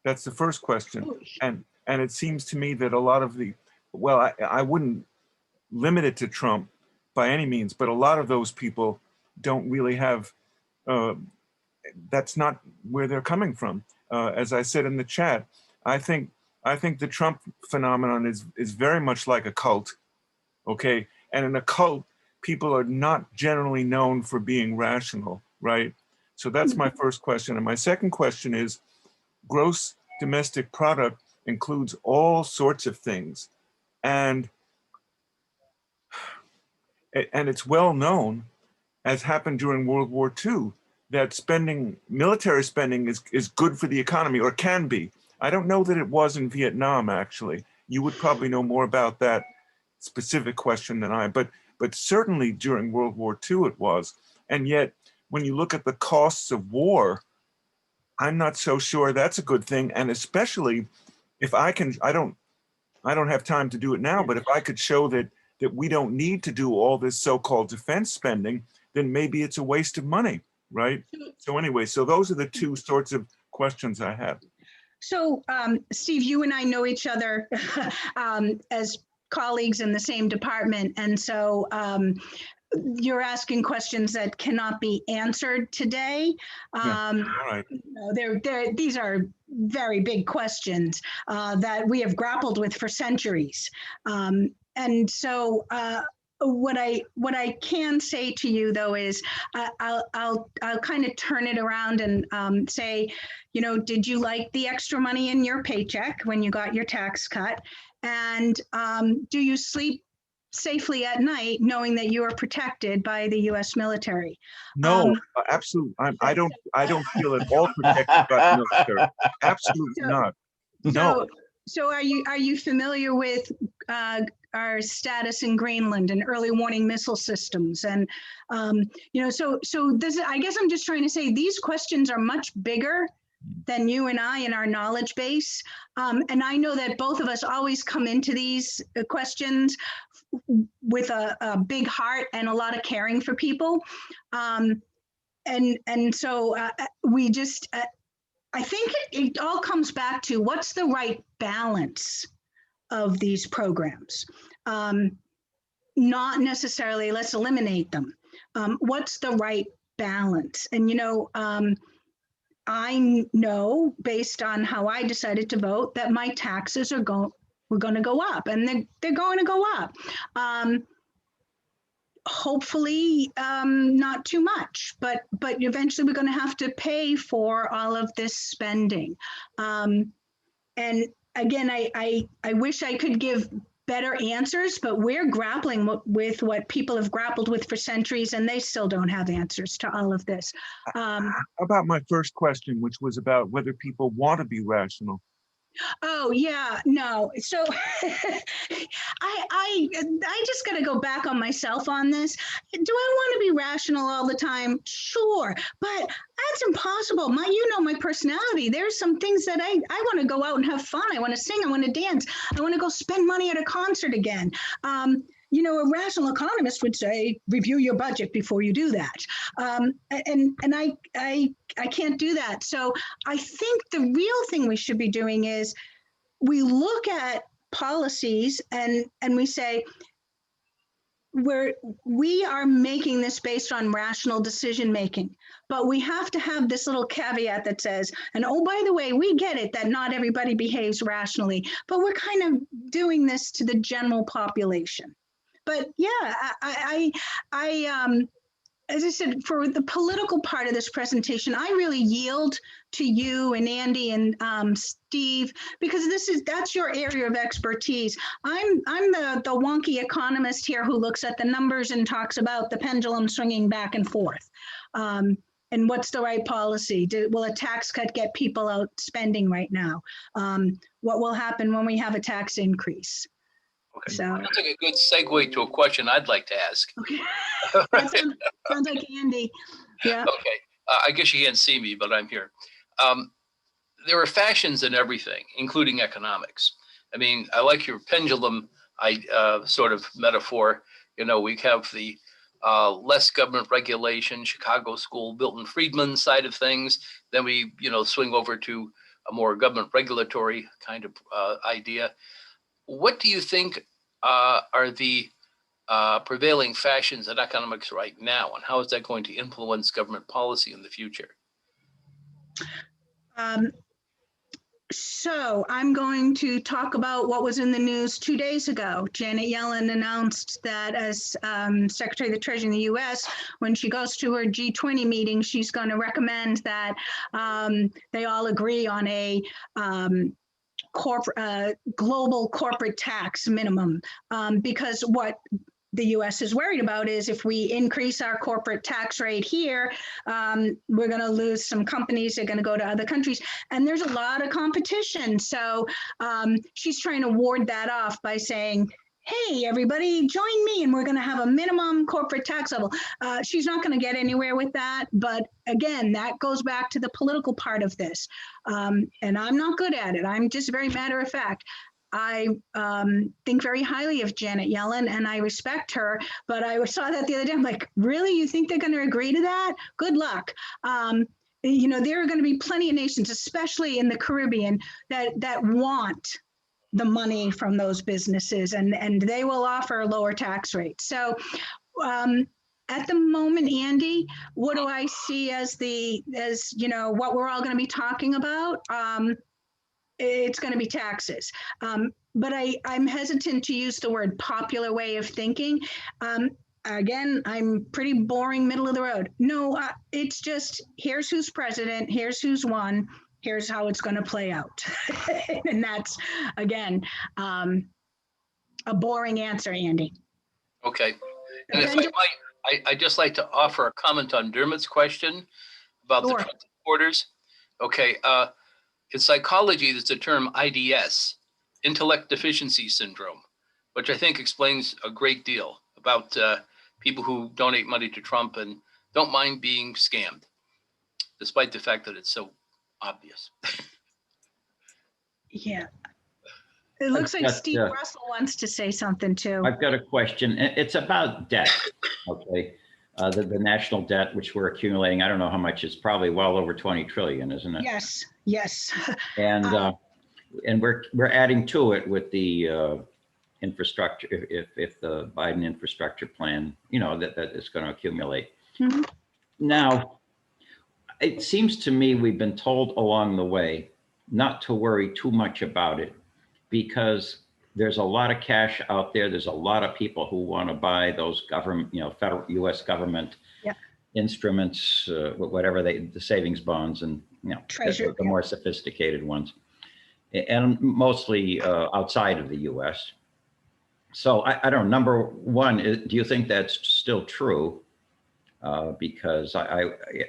That's the first question. And it seems to me that a lot of the, well, I wouldn't limit it to Trump by any means, but a lot of those people don't really have, that's not where they're coming from. As I said in the chat, I think the Trump phenomenon is very much like a cult, okay? And in a cult, people are not generally known for being rational, right? So that's my first question. And my second question is, gross domestic product includes all sorts of things. And it's well known, as happened during World War II, that military spending is good for the economy, or can be. I don't know that it was in Vietnam, actually. You would probably know more about that specific question than I, but certainly during World War II it was. And yet, when you look at the costs of war, I'm not so sure that's a good thing. And especially if I don't have time to do it now, but if I could show that we don't need to do all this so-called defense spending, then maybe it's a waste of money, right? So anyway, so those are the two sorts of questions I have. So Steve, you and I know each other as colleagues in the same department. And so you're asking questions that cannot be answered today. Yeah, all right. These are very big questions that we have grappled with for centuries. And so what I can say to you though is I'll kind of turn it around and say, you know, did you like the extra money in your paycheck when you got your tax cut? And do you sleep safely at night knowing that you are protected by the U.S. military? No, absolutely. I don't feel at all protected by the military. Absolutely not. No. So are you familiar with our status in Greenland and early warning missile systems? And you know, so this, I guess I'm just trying to say these questions are much bigger than you and I in our knowledge base. And I know that both of us always come into these questions with a big heart and a lot of caring for people. And so we just, I think it all comes back to what's the right balance of these programs. Not necessarily let's eliminate them. What's the right balance? And, you know, I know based on how I decided to vote that my taxes were going to go up, and they're going to go up. Hopefully not too much, but eventually we're going to have to pay for all of this spending. And again, I wish I could give better answers, but we're grappling with what people have grappled with for centuries, and they still don't have answers to all of this. How about my first question, which was about whether people want to be rational? Oh yeah, no. So I just got to go back on myself on this. Do I want to be rational all the time? Sure, but that's impossible. My personality. There's some things that I want to go out and have fun. I want to sing. I want to dance. I want to go spend money at a concert again. A rational economist would say, review your budget before you do that. And I can't do that. So I think the real thing we should be doing is we look at policies and we say, we are making this based on rational decision making, but we have to have this little caveat that says, and oh, by the way, we get it that not everybody behaves rationally, but we're kind of doing this to the general population. But yeah, as I said, for the political part of this presentation, I really yield to you and Andy and Steve, because that's your area of expertise. I'm the wonky economist here who looks at the numbers and talks about the pendulum swinging back and forth. And what's the right policy? Will a tax cut get people out spending right now? What will happen when we have a tax increase? Okay. So Sounds like a good segue to a question I'd like to ask. Okay. That sounds like Andy. Yeah. Okay. I guess you can't see me, but I'm here. There are fashions in everything, including economics. I mean, I like your pendulum sort of metaphor. We have the less government regulation, Chicago School, Milton Friedman side of things. Then we, swing over to a more government regulatory kind of idea. What do you think are the prevailing fashions in economics right now, and how is that going to influence government policy in the future? So I'm going to talk about what was in the news 2 days ago. Janet Yellen announced that as Secretary of the Treasury in the U.S., when she goes to her G20 meeting, she's going to recommend that they all agree on a global corporate tax minimum, because what the U.S. is worried about is if we increase our corporate tax rate here, we're going to lose some companies. They're going to go to other countries, and there's a lot of competition. So she's trying to ward that off by saying, hey, everybody, join me, and we're going to have a minimum corporate tax level. She's not going to get anywhere with that. But again, that goes back to the political part of this. And I'm not good at it. I'm just very matter of fact. I think very highly of Janet Yellen, and I respect her, but I saw that the other day. I'm like, really? You think they're going to agree to that? Good luck. There are going to be plenty of nations, especially in the Caribbean, that want the money from those businesses, and they will offer lower tax rates. So at the moment, Andy, what do I see as what we're all going to be talking about? It's going to be taxes. But I'm hesitant to use the word popular way of thinking. Again, I'm pretty boring, middle of the road. No, it's just, here's who's president, here's who's won, here's how it's going to play out. And that's, again, a boring answer, Andy. Okay. And if I might, I'd just like to offer a comment on Dermot's question about the Trump supporters. Okay. In psychology, there's a term IDS, intellect deficiency syndrome, which I think explains a great deal about people who donate money to Trump and don't mind being scammed, despite the fact that it's so obvious. Yeah. It looks like Steve Russell wants to say something too. I've got a question. It's about debt, okay? The national debt, which we're accumulating, I don't know how much, it's probably well over 20 trillion, isn't it? Yes. And we're adding to it with the infrastructure, if the Biden infrastructure plan, that is going to accumulate. Mm-hmm. Now, it seems to me we've been told along the way not to worry too much about it, because there's a lot of cash out there. There's a lot of people who want to buy those government, federal U.S. government instruments, whatever the savings bonds and, Treasury, the more sophisticated ones. and mostly outside of the US. So I don't know, number one, do you think that's still true? Because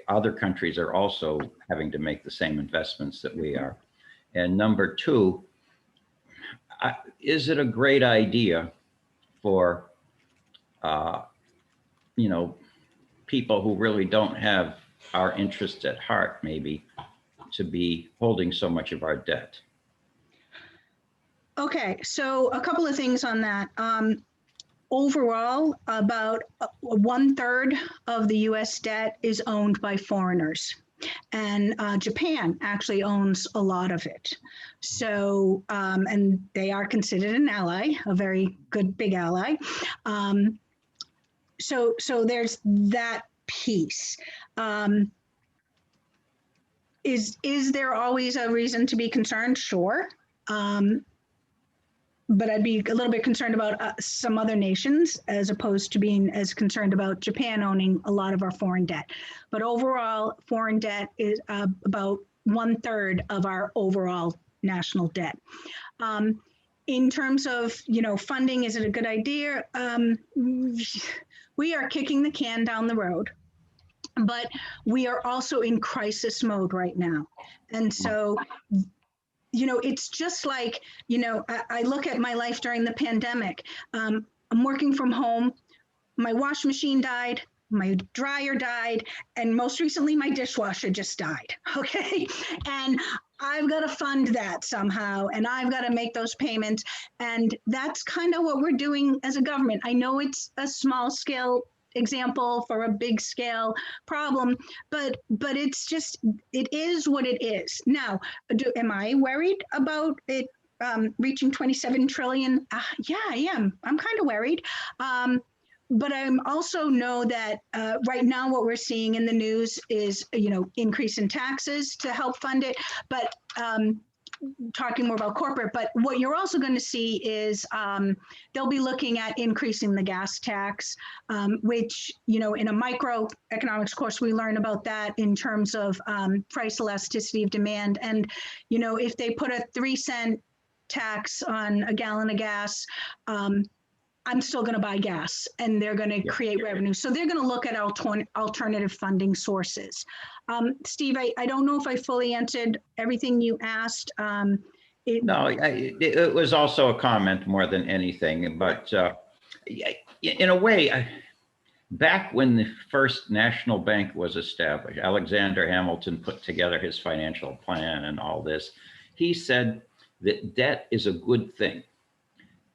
other countries are also having to make the same investments that we are. And number two, is it a great idea for, you know, people who really don't have our interests at heart, maybe, to be holding so much of our debt? Okay, so a couple of things on that. Overall, about 1/3 of the US debt is owned by foreigners. And Japan actually owns a lot of it. So, and they are considered an ally, a very good big ally. So there's that piece. Is there always a reason to be concerned? Sure. But I'd be a little bit concerned about some other nations as opposed to being as concerned about Japan owning a lot of our foreign debt. But overall, foreign debt is about 1/3 of our overall national debt. In terms of, you know, funding, is it a good idea? We are kicking the can down the road, but we are also in crisis mode right now. And so, you know, it's just like, you know, I look at my life during the pandemic. I'm working from home. My wash machine died. My dryer died. And most recently, my dishwasher just died. Okay. And I've got to fund that somehow. And I've got to make those payments. And that's kind of what we're doing as a government. I know it's a small scale example for a big scale problem, but it's just, it is what it is. Now, am I worried about it reaching 27 trillion? Yeah, I am. I'm kind of worried. But I also know that right now what we're seeing in the news is, you know, increase in taxes to help fund it. But talking more about corporate, but what you're also going to see is they'll be looking at increasing the gas tax, which, you know, in a microeconomics course, we learn about that in terms of price elasticity of demand. And, you know, if they put a 3-cent tax on a gallon of gas, I'm still going to buy gas, and they're going to create revenue. So they're going to look at alternative funding sources. Steve, I don't know if I fully answered everything you asked. No, it was also a comment more than anything, but in a way, back when the first national bank was established, Alexander Hamilton put together his financial plan and all this. He said that debt is a good thing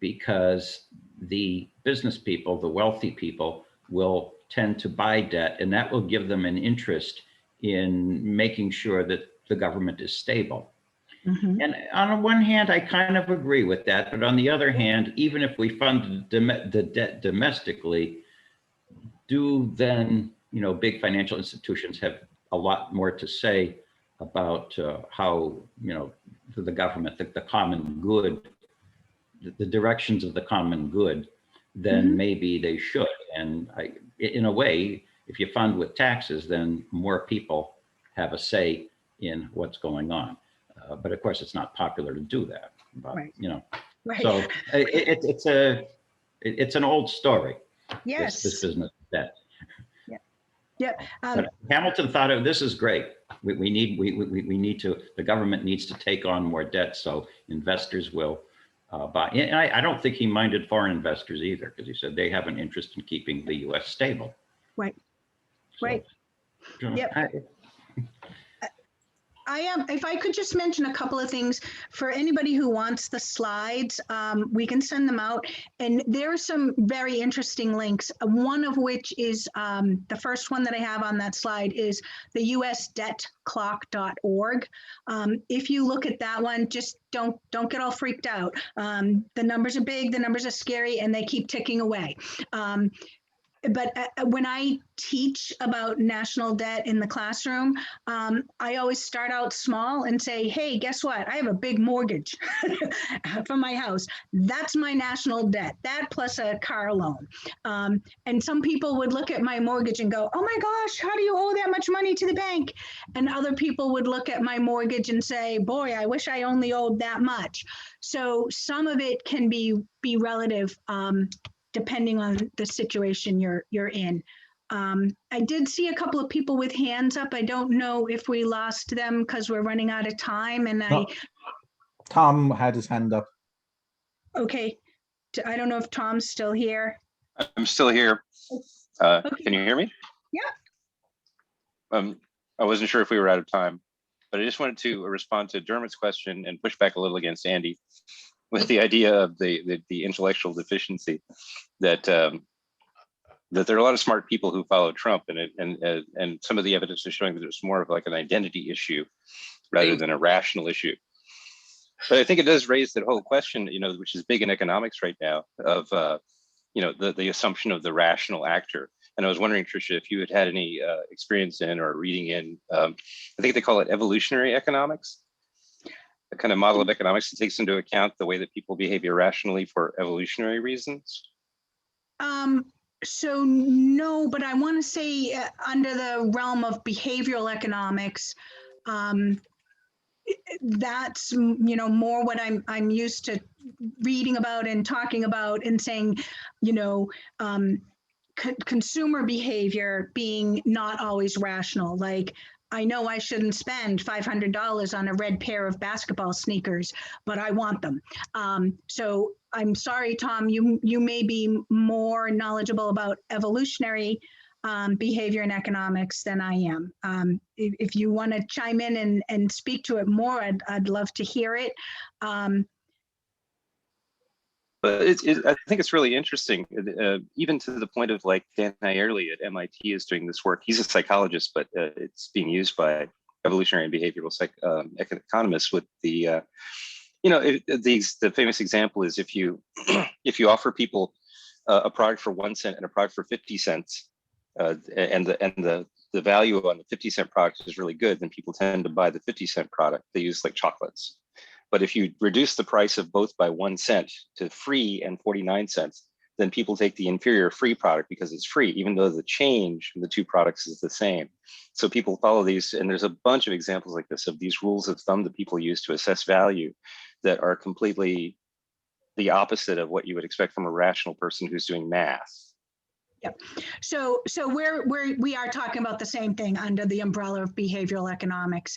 because the business people, the wealthy people, will tend to buy debt, and that will give them an interest in making sure that the government is stable. Mm-hmm. And on the one hand, I kind of agree with that, but on the other hand, even if we fund the debt domestically, do then, you know, big financial institutions have a lot more to say about how, you know, the government, the common good, the directions of the common good, then maybe they should. And in a way, if you fund with taxes, then more people have a say in what's going on. But of course, it's not popular to do that. But, you know, so it's an old story. Yes. This business of debt. Yeah. But Hamilton thought, this is great. We need to, the government needs to take on more debt so investors will buy. And I don't think he minded foreign investors either, because he said they have an interest in keeping the U.S. stable. Right. So, right. Yep. If I could just mention a couple of things for anybody who wants the slides, we can send them out. And there are some very interesting links. One of which is the first one that I have on that slide is the usdebtclock.org. If you look at that one, just don't get all freaked out. The numbers are big, the numbers are scary, and they keep ticking away. when I teach about national debt in the classroom, I always start out small and say, hey, guess what? I have a big mortgage for my house. That's my national debt, that plus a car loan. And some people would look at my mortgage and go, oh my gosh, how do you owe that much money to the bank? And other people would look at my mortgage and say, boy, I wish I only owed that much. So some of it can be relative, depending on the situation you're in. I did see a couple of people with hands up. I don't know if we lost them because we're running out of time. And No, Tom had his hand up. Okay. I don't know if Tom's still here. I'm still here. Okay. Can you hear me? Yeah. I wasn't sure if we were out of time, but I just wanted to respond to Dermot's question and push back a little against Andy with the idea of the intellectual deficiency that that there are a lot of smart people who follow Trump, and some of the evidence is showing that it's more of like an identity issue rather than a rational issue. But I think it does raise that whole question, you know, which is big in economics right now, of you know, the assumption of the rational actor. And I was wondering, Tricia, if you had any experience in or reading in, I think they call it evolutionary economics, a kind of model of economics that takes into account the way that people behave irrationally for evolutionary reasons. So no, but I want to say under the realm of behavioral economics, that's, you know, more what I'm used to reading about and talking about and saying, you know, consumer behavior being not always rational. Like, I know I shouldn't spend $500 on a red pair of basketball sneakers, but I want them. So I'm sorry, Tom, you may be more knowledgeable about evolutionary behavior in economics than I am. If you want to chime in and speak to it more, I'd love to hear it. But I think it's really interesting, even to the point of like Dan Ayerle at MIT is doing this work. He's a psychologist, but it's being used by evolutionary and behavioral economists with the, you know, the famous example is if you if you offer people a product for 1 cent and a product for 50 cents, and the value on the 50-cent product is really good, then people tend to buy the 50-cent product. They use like chocolates. But if you reduce the price of both by 1 cent to free and 49 cents, then people take the inferior free product because it's free, even though the change in the two products is the same. So people follow these, and there's a bunch of examples like this of these rules of thumb that people use to assess value that are completely the opposite of what you would expect from a rational person who's doing math. Yep. So we are talking about the same thing under the umbrella of behavioral economics.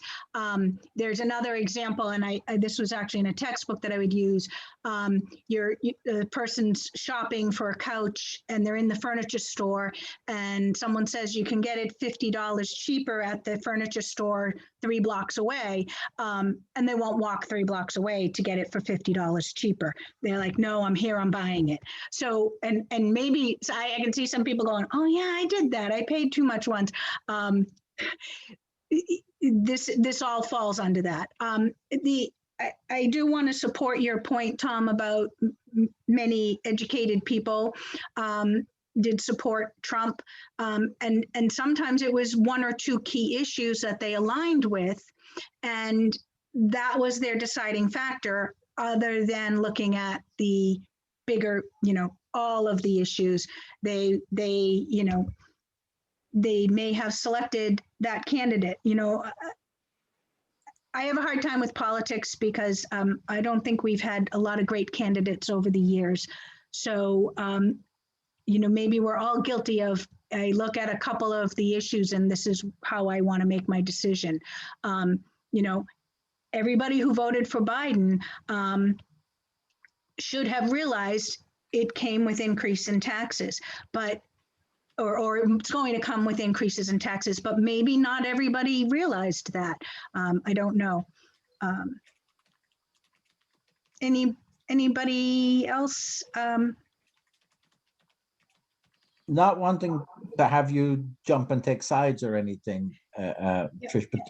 There's another example, and this was actually in a textbook that I would use. The person's shopping for a couch, and they're in the furniture store, and someone says you can get it $50 cheaper at the furniture store 3 blocks away, and they won't walk 3 blocks away to get it for $50 cheaper. They're like, no, I'm here, I'm buying it. So, and maybe so I can see some people going, oh yeah, I did that. I paid too much once. This all falls under that. I do want to support your point, Tom, about many educated people did support Trump. And sometimes it was 1 or 2 key issues that they aligned with, and that was their deciding factor, other than looking at the bigger, you know, all of the issues. They you know, they may have selected that candidate. You know, I have a hard time with politics because I don't think we've had a lot of great candidates over the years. So, you know, maybe we're all guilty of, I look at a couple of the issues and this is how I want to make my decision. You know, everybody who voted for Biden should have realized it came with increase in taxes, but or it's going to come with increases in taxes, but maybe not everybody realized that. I don't know. Anybody else? Not wanting to have you jump and take sides or anything, Trish, but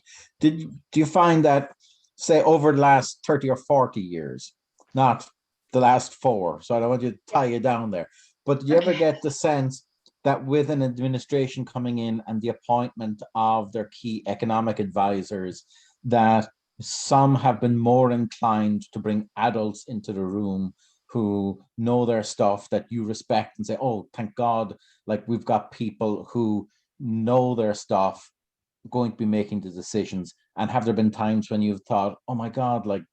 do you find that, say, over the last 30 or 40 years, not the last 4, so I don't want you to tie you down there, but do you ever get the sense that with an administration coming in and the appointment of their key economic advisors, that some have been more inclined to bring adults into the room who know their stuff, that you respect and say, oh, thank God, like we've got people who know their stuff going to be making the decisions? And have there been times when you've thought, oh my God, like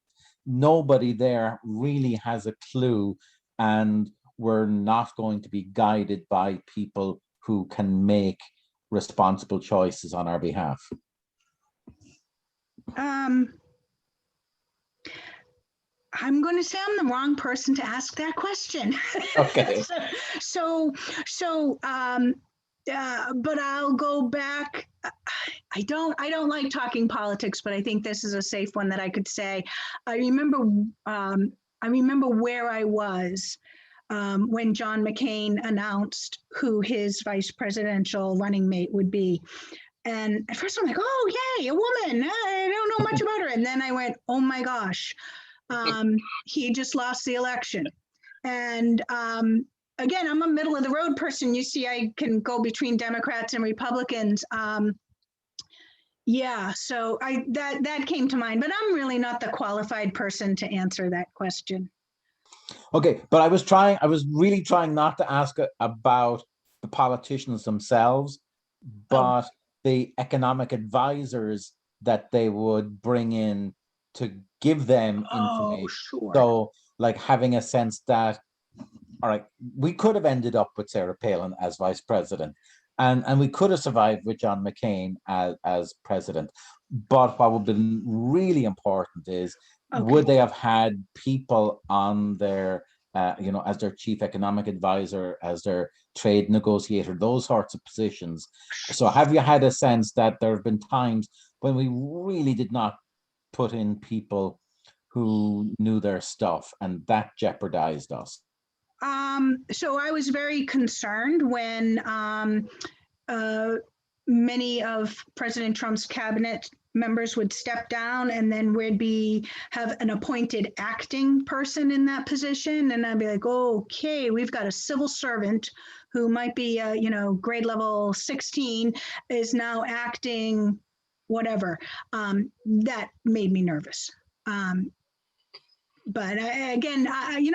nobody there really has a clue, and we're not going to be guided by people who can make responsible choices on our behalf? I'm going to say I'm the wrong person to ask that question. Okay. But I'll go back. I don't like talking politics, but I think this is a safe one that I could say. I remember where I was when John McCain announced who his vice presidential running mate would be. And at first I'm like, oh, yay, a woman. I don't know much about her. And then I went, oh my gosh, he just lost the election. And again, I'm a middle of the road person. You see, I can go between Democrats and Republicans. Yeah, so that came to mind, but I'm really not the qualified person to answer that question. Okay, but I was really trying not to ask about the politicians themselves, but the economic advisors that they would bring in to give them information. Sure. So like having a sense that, all right, we could have ended up with Sarah Palin as vice president, and we could have survived with John McCain as president. But what would have been really important is, would they have had people on their, as their chief economic advisor, as their trade negotiator, those sorts of positions? So have you had a sense that there have been times when we really did not put in people who knew their stuff, and that jeopardized us? So I was very concerned when many of President Trump's cabinet members would step down, and then we'd have an appointed acting person in that position. And I'd be like, okay, we've got a civil servant who might be, grade level 16 is now acting whatever. That made me nervous. But again,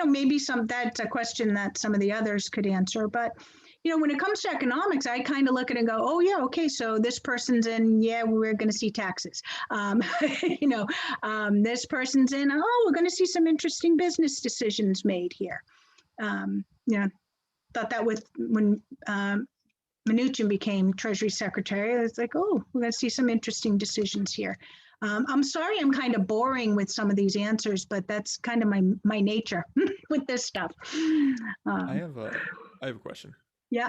maybe that's a question that some of the others could answer. But, when it comes to economics, I kind of look at it and go, oh, yeah, okay, so this person's in, yeah, we're going to see taxes. This person's in, oh, we're going to see some interesting business decisions made here. Thought that when Mnuchin became Treasury Secretary, I was like, oh, we're going to see some interesting decisions here. I'm sorry I'm kind of boring with some of these answers, but that's kind of my nature with this stuff. I have a question. Yeah.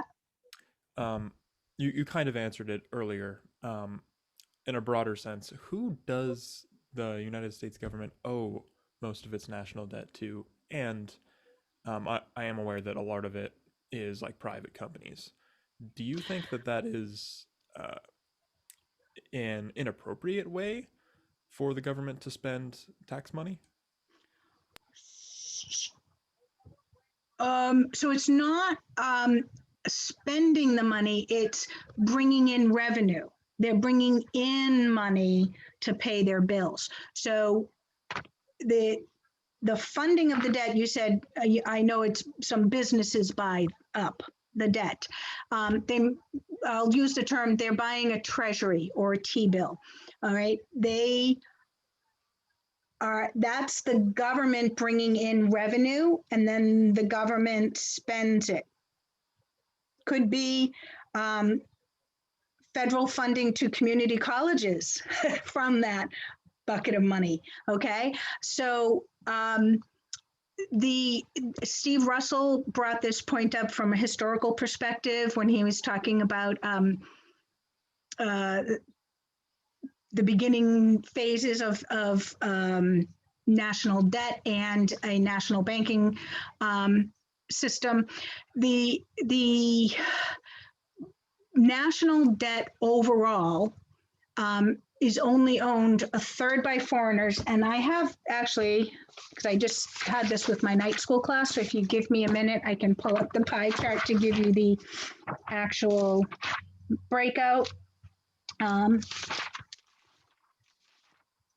You kind of answered it earlier. In a broader sense, who does the United States government owe most of its national debt to? And I am aware that a lot of it is like private companies. Do you think that is an inappropriate way for the government to spend tax money? So it's not spending the money, it's bringing in revenue. They're bringing in money to pay their bills. So the funding of the debt, you said, I know it's some businesses buy up the debt. I'll use the term, they're buying a treasury or a T-bill. All right. That's the government bringing in revenue, and then the government spends it. Could be federal funding to community colleges from that bucket of money. Okay, so Steve Russell brought this point up from a historical perspective when he was talking about the beginning phases of national debt and a national banking system. The national debt overall is only owned a third by foreigners. And I have actually, because I just had this with my night school class, so if you give me a minute, I can pull up the pie chart to give you the actual breakout.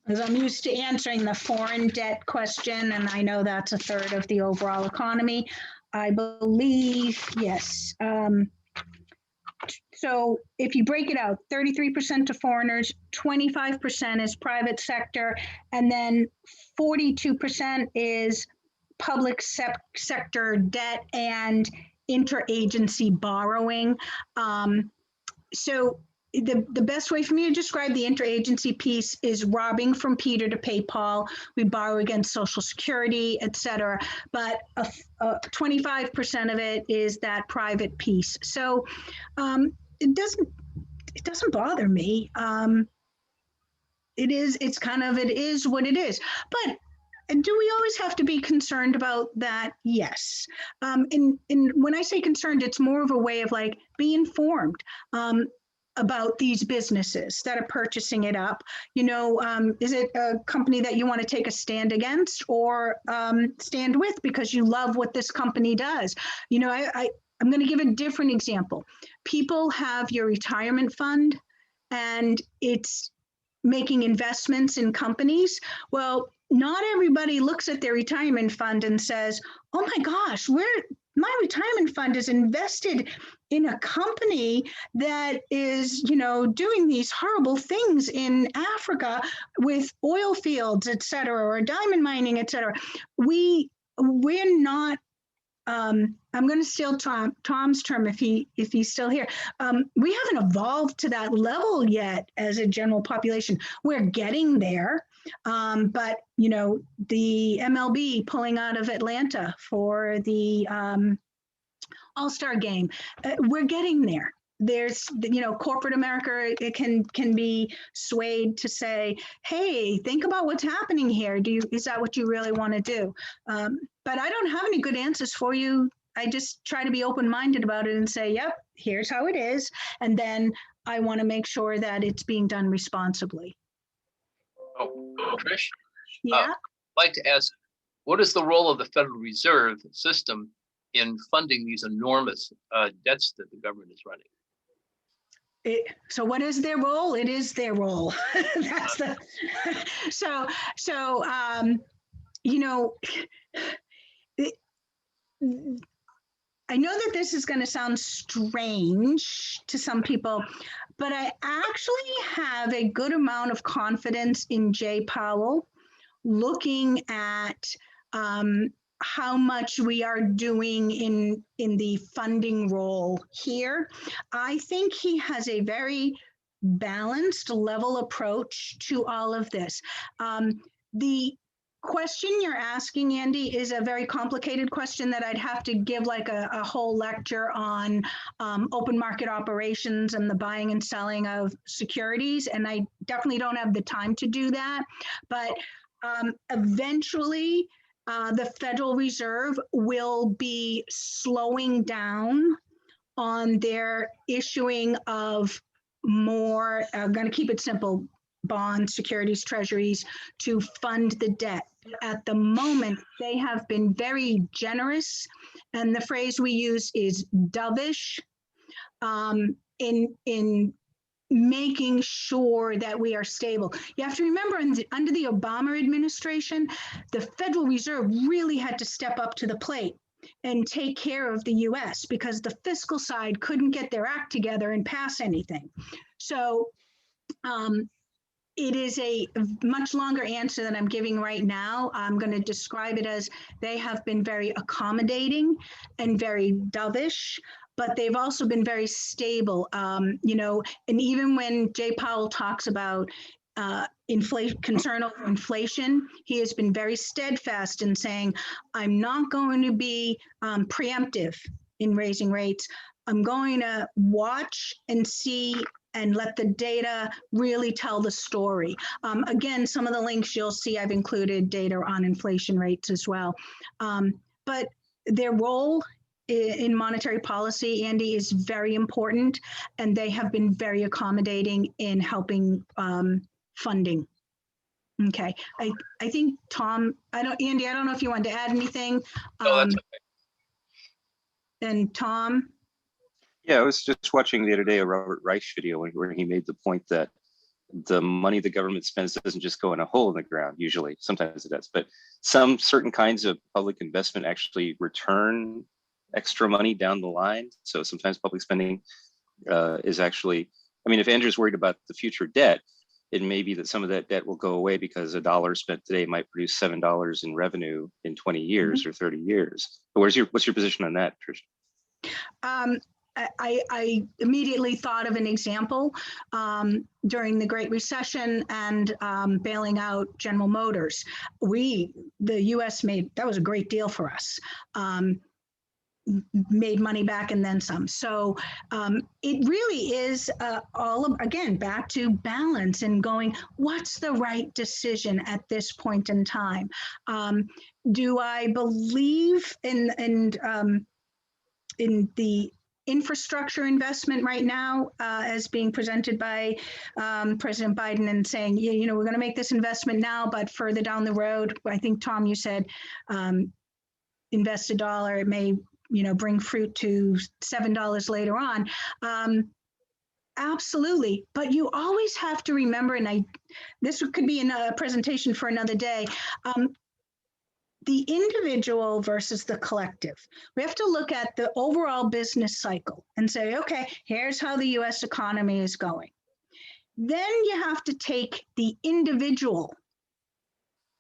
As I'm used to answering the foreign debt question, and I know that's a third of the overall economy. I believe, yes. So if you break it out, 33% to foreigners, 25% is private sector, and then 42% is public sector debt and interagency borrowing. So the best way for me to describe the interagency piece is robbing from Peter to pay Paul. We borrow against Social Security, et cetera, but 25% of it is that private piece. So it doesn't bother me. It is what it is. But do we always have to be concerned about that? Yes. And when I say concerned, it's more of a way of like, be informed about these businesses that are purchasing it up. You know, is it a company that you want to take a stand against or stand with because you love what this company does? You know, I'm going to give a different example. People have your retirement fund and it's making investments in companies. Well, not everybody looks at their retirement fund and says, oh my gosh, my retirement fund is invested in a company that is, you know, doing these horrible things in Africa with oil fields, et cetera, or diamond mining, et cetera. We're not, I'm going to steal Tom's term if he's still here. We haven't evolved to that level yet as a general population. We're getting there. But, you know, the MLB pulling out of Atlanta for the All-Star game, we're getting there. There's, you know, corporate America, it can be swayed to say, hey, think about what's happening here. Is that what you really want to do? But I don't have any good answers for you. I just try to be open-minded about it and say, yep, here's how it is. And then I want to make sure that it's being done responsibly. Oh, Trish? Yeah. I'd like to ask, what is the role of the Federal Reserve System in funding these enormous debts that the government is running? So what is their role? It is their role. That's the so you know, I know that this is going to sound strange to some people, but I actually have a good amount of confidence in Jay Powell looking at how much we are doing in the funding role here. I think he has a very balanced level approach to all of this. The question you're asking, Andy, is a very complicated question that I'd have to give like a whole lecture on open market operations and the buying and selling of securities. And I definitely don't have the time to do that. But eventually, the Federal Reserve will be slowing down on their issuing of more, I'm going to keep it simple, bonds, securities, treasuries to fund the debt. At the moment, they have been very generous, and the phrase we use is dovish in making sure that we are stable. You have to remember, under the Obama administration, the Federal Reserve really had to step up to the plate and take care of the US because the fiscal side couldn't get their act together and pass anything. So it is a much longer answer than I'm giving right now. I'm going to describe it as they have been very accommodating and very dovish, but they've also been very stable. You know, and even when Jay Powell talks about concern over inflation, he has been very steadfast in saying, I'm not going to be preemptive in raising rates. I'm going to watch and see and let the data really tell the story. Again, some of the links you'll see, I've included data on inflation rates as well. But their role in monetary policy, Andy, is very important, and they have been very accommodating in helping funding. Okay, I think Tom, Andy, I don't know if you wanted to add anything. No, that's okay. And Tom? Yeah, I was just watching the other day a Robert Reich video where he made the point that the money the government spends doesn't just go in a hole in the ground. Usually, sometimes it does, but some certain kinds of public investment actually return extra money down the line. So sometimes public spending is actually, I mean, if Andrew's worried about the future debt, it may be that some of that debt will go away because $1 spent today might produce $7 in revenue in 20 years or 30 years. But what's your position on that, Tricia? I immediately thought of an example during the Great Recession and bailing out General Motors. The U.S. that was a great deal for us. Made money back and then some. So it really is again, back to balance and going, what's the right decision at this point in time? Do I believe in the infrastructure investment right now as being presented by President Biden and saying, we're going to make this investment now, but further down the road, I think, Tom, you said, invest $1, it may, bring fruit to $7 later on. Absolutely. But you always have to remember, and this could be in a presentation for another day, the individual versus the collective. We have to look at the overall business cycle and say, okay, here's how the US economy is going. Then you have to take the individual,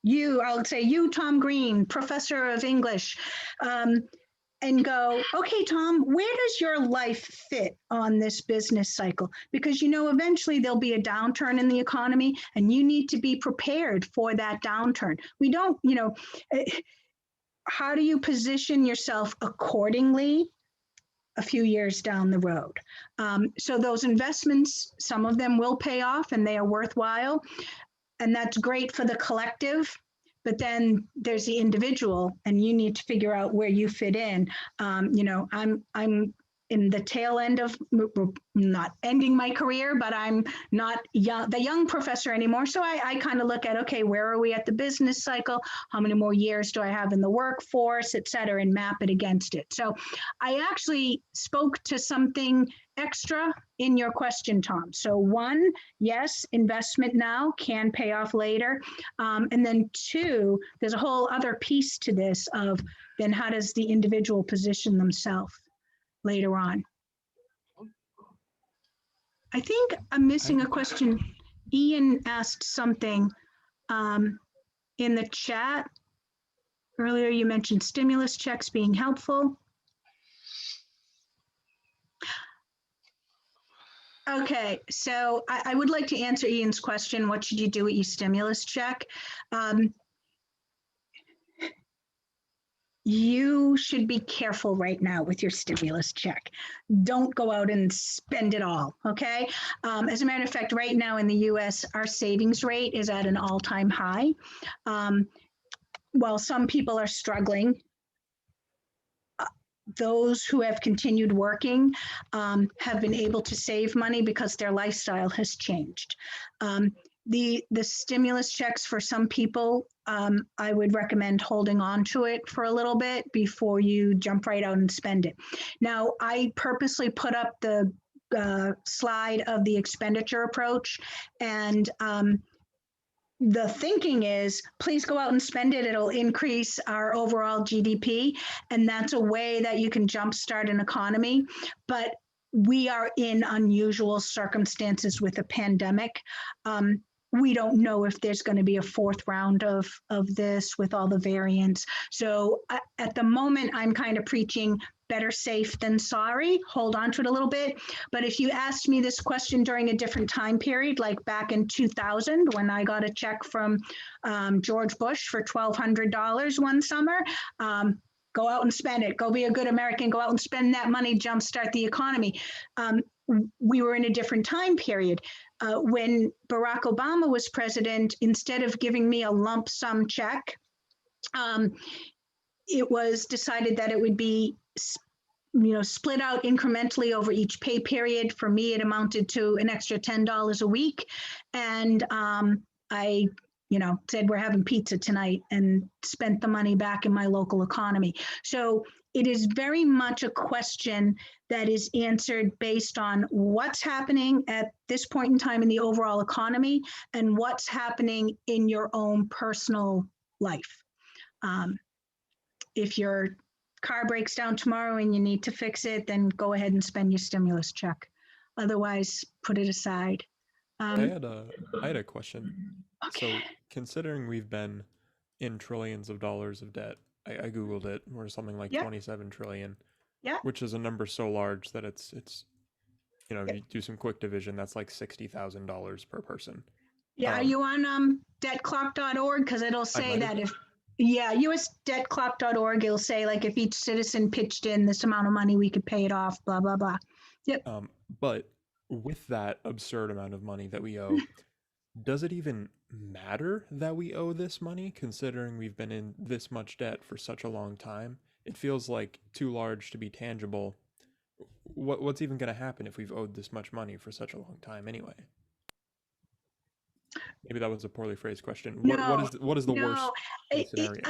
I'll say you, Tom Green, professor of English, and go, okay, Tom, where does your life fit on this business cycle? Because, eventually there'll be a downturn in the economy and you need to be prepared for that downturn. We don't, how do you position yourself accordingly a few years down the road? So those investments, some of them will pay off and they are worthwhile. And that's great for the collective. But then there's the individual, and you need to figure out where you fit in. I'm in the tail end of not ending my career, but I'm not the young professor anymore. So I kind of look at, okay, where are we at the business cycle? How many more years do I have in the workforce, et cetera, and map it against it. So I actually spoke to something extra in your question, Tom. So one, yes, investment now can pay off later. And then two, there's a whole other piece to this of then how does the individual position themselves later on? I think I'm missing a question. Ian asked something in the chat. Earlier you mentioned stimulus checks being helpful. Okay, so I would like to answer Ian's question. What should you do with your stimulus check? You should be careful right now with your stimulus check. Don't go out and spend it all, okay? As a matter of fact, right now in the US, our savings rate is at an all-time high. While some people are struggling, those who have continued working have been able to save money because their lifestyle has changed. The stimulus checks for some people, I would recommend holding on to it for a little bit before you jump right out and spend it. Now, I purposely put up the slide of the expenditure approach, and the thinking is, please go out and spend it. It'll increase our overall GDP. And that's a way that you can jumpstart an economy. But we are in unusual circumstances with a pandemic. We don't know if there's going to be a fourth round of this with all the variants. So at the moment, I'm kind of preaching better safe than sorry. Hold on to it a little bit. But if you asked me this question during a different time period, like back in 2000, when I got a check from George Bush for $1,200 one summer, go out and spend it. Go be a good American. Go out and spend that money, jumpstart the economy. We were in a different time period. When Barack Obama was president, instead of giving me a lump sum check, it was decided that it would be split out incrementally over each pay period. For me, it amounted to an extra $10 a week. And I, said we're having pizza tonight and spent the money back in my local economy. So it is very much a question that is answered based on what's happening at this point in time in the overall economy and what's happening in your own personal life. If your car breaks down tomorrow and you need to fix it, then go ahead and spend your stimulus check. Otherwise, put it aside. I had a question. Okay. So considering we've been in trillions of dollars of debt, I Googled it, we're something like 27 trillion, which is a number so large that it's if you do some quick division, that's like $60,000 per person. Yeah, are you on debtclock.org? Because it'll say that usdebtclock.org, it'll say like if each citizen pitched in this amount of money, we could pay it off, blah, blah, blah. Yep. But with that absurd amount of money that we owe, does it even matter that we owe this money, considering we've been in this much debt for such a long time? It feels like too large to be tangible. What's even going to happen if we've owed this much money for such a long time anyway? Maybe that was a poorly phrased question. What is the worst case scenario?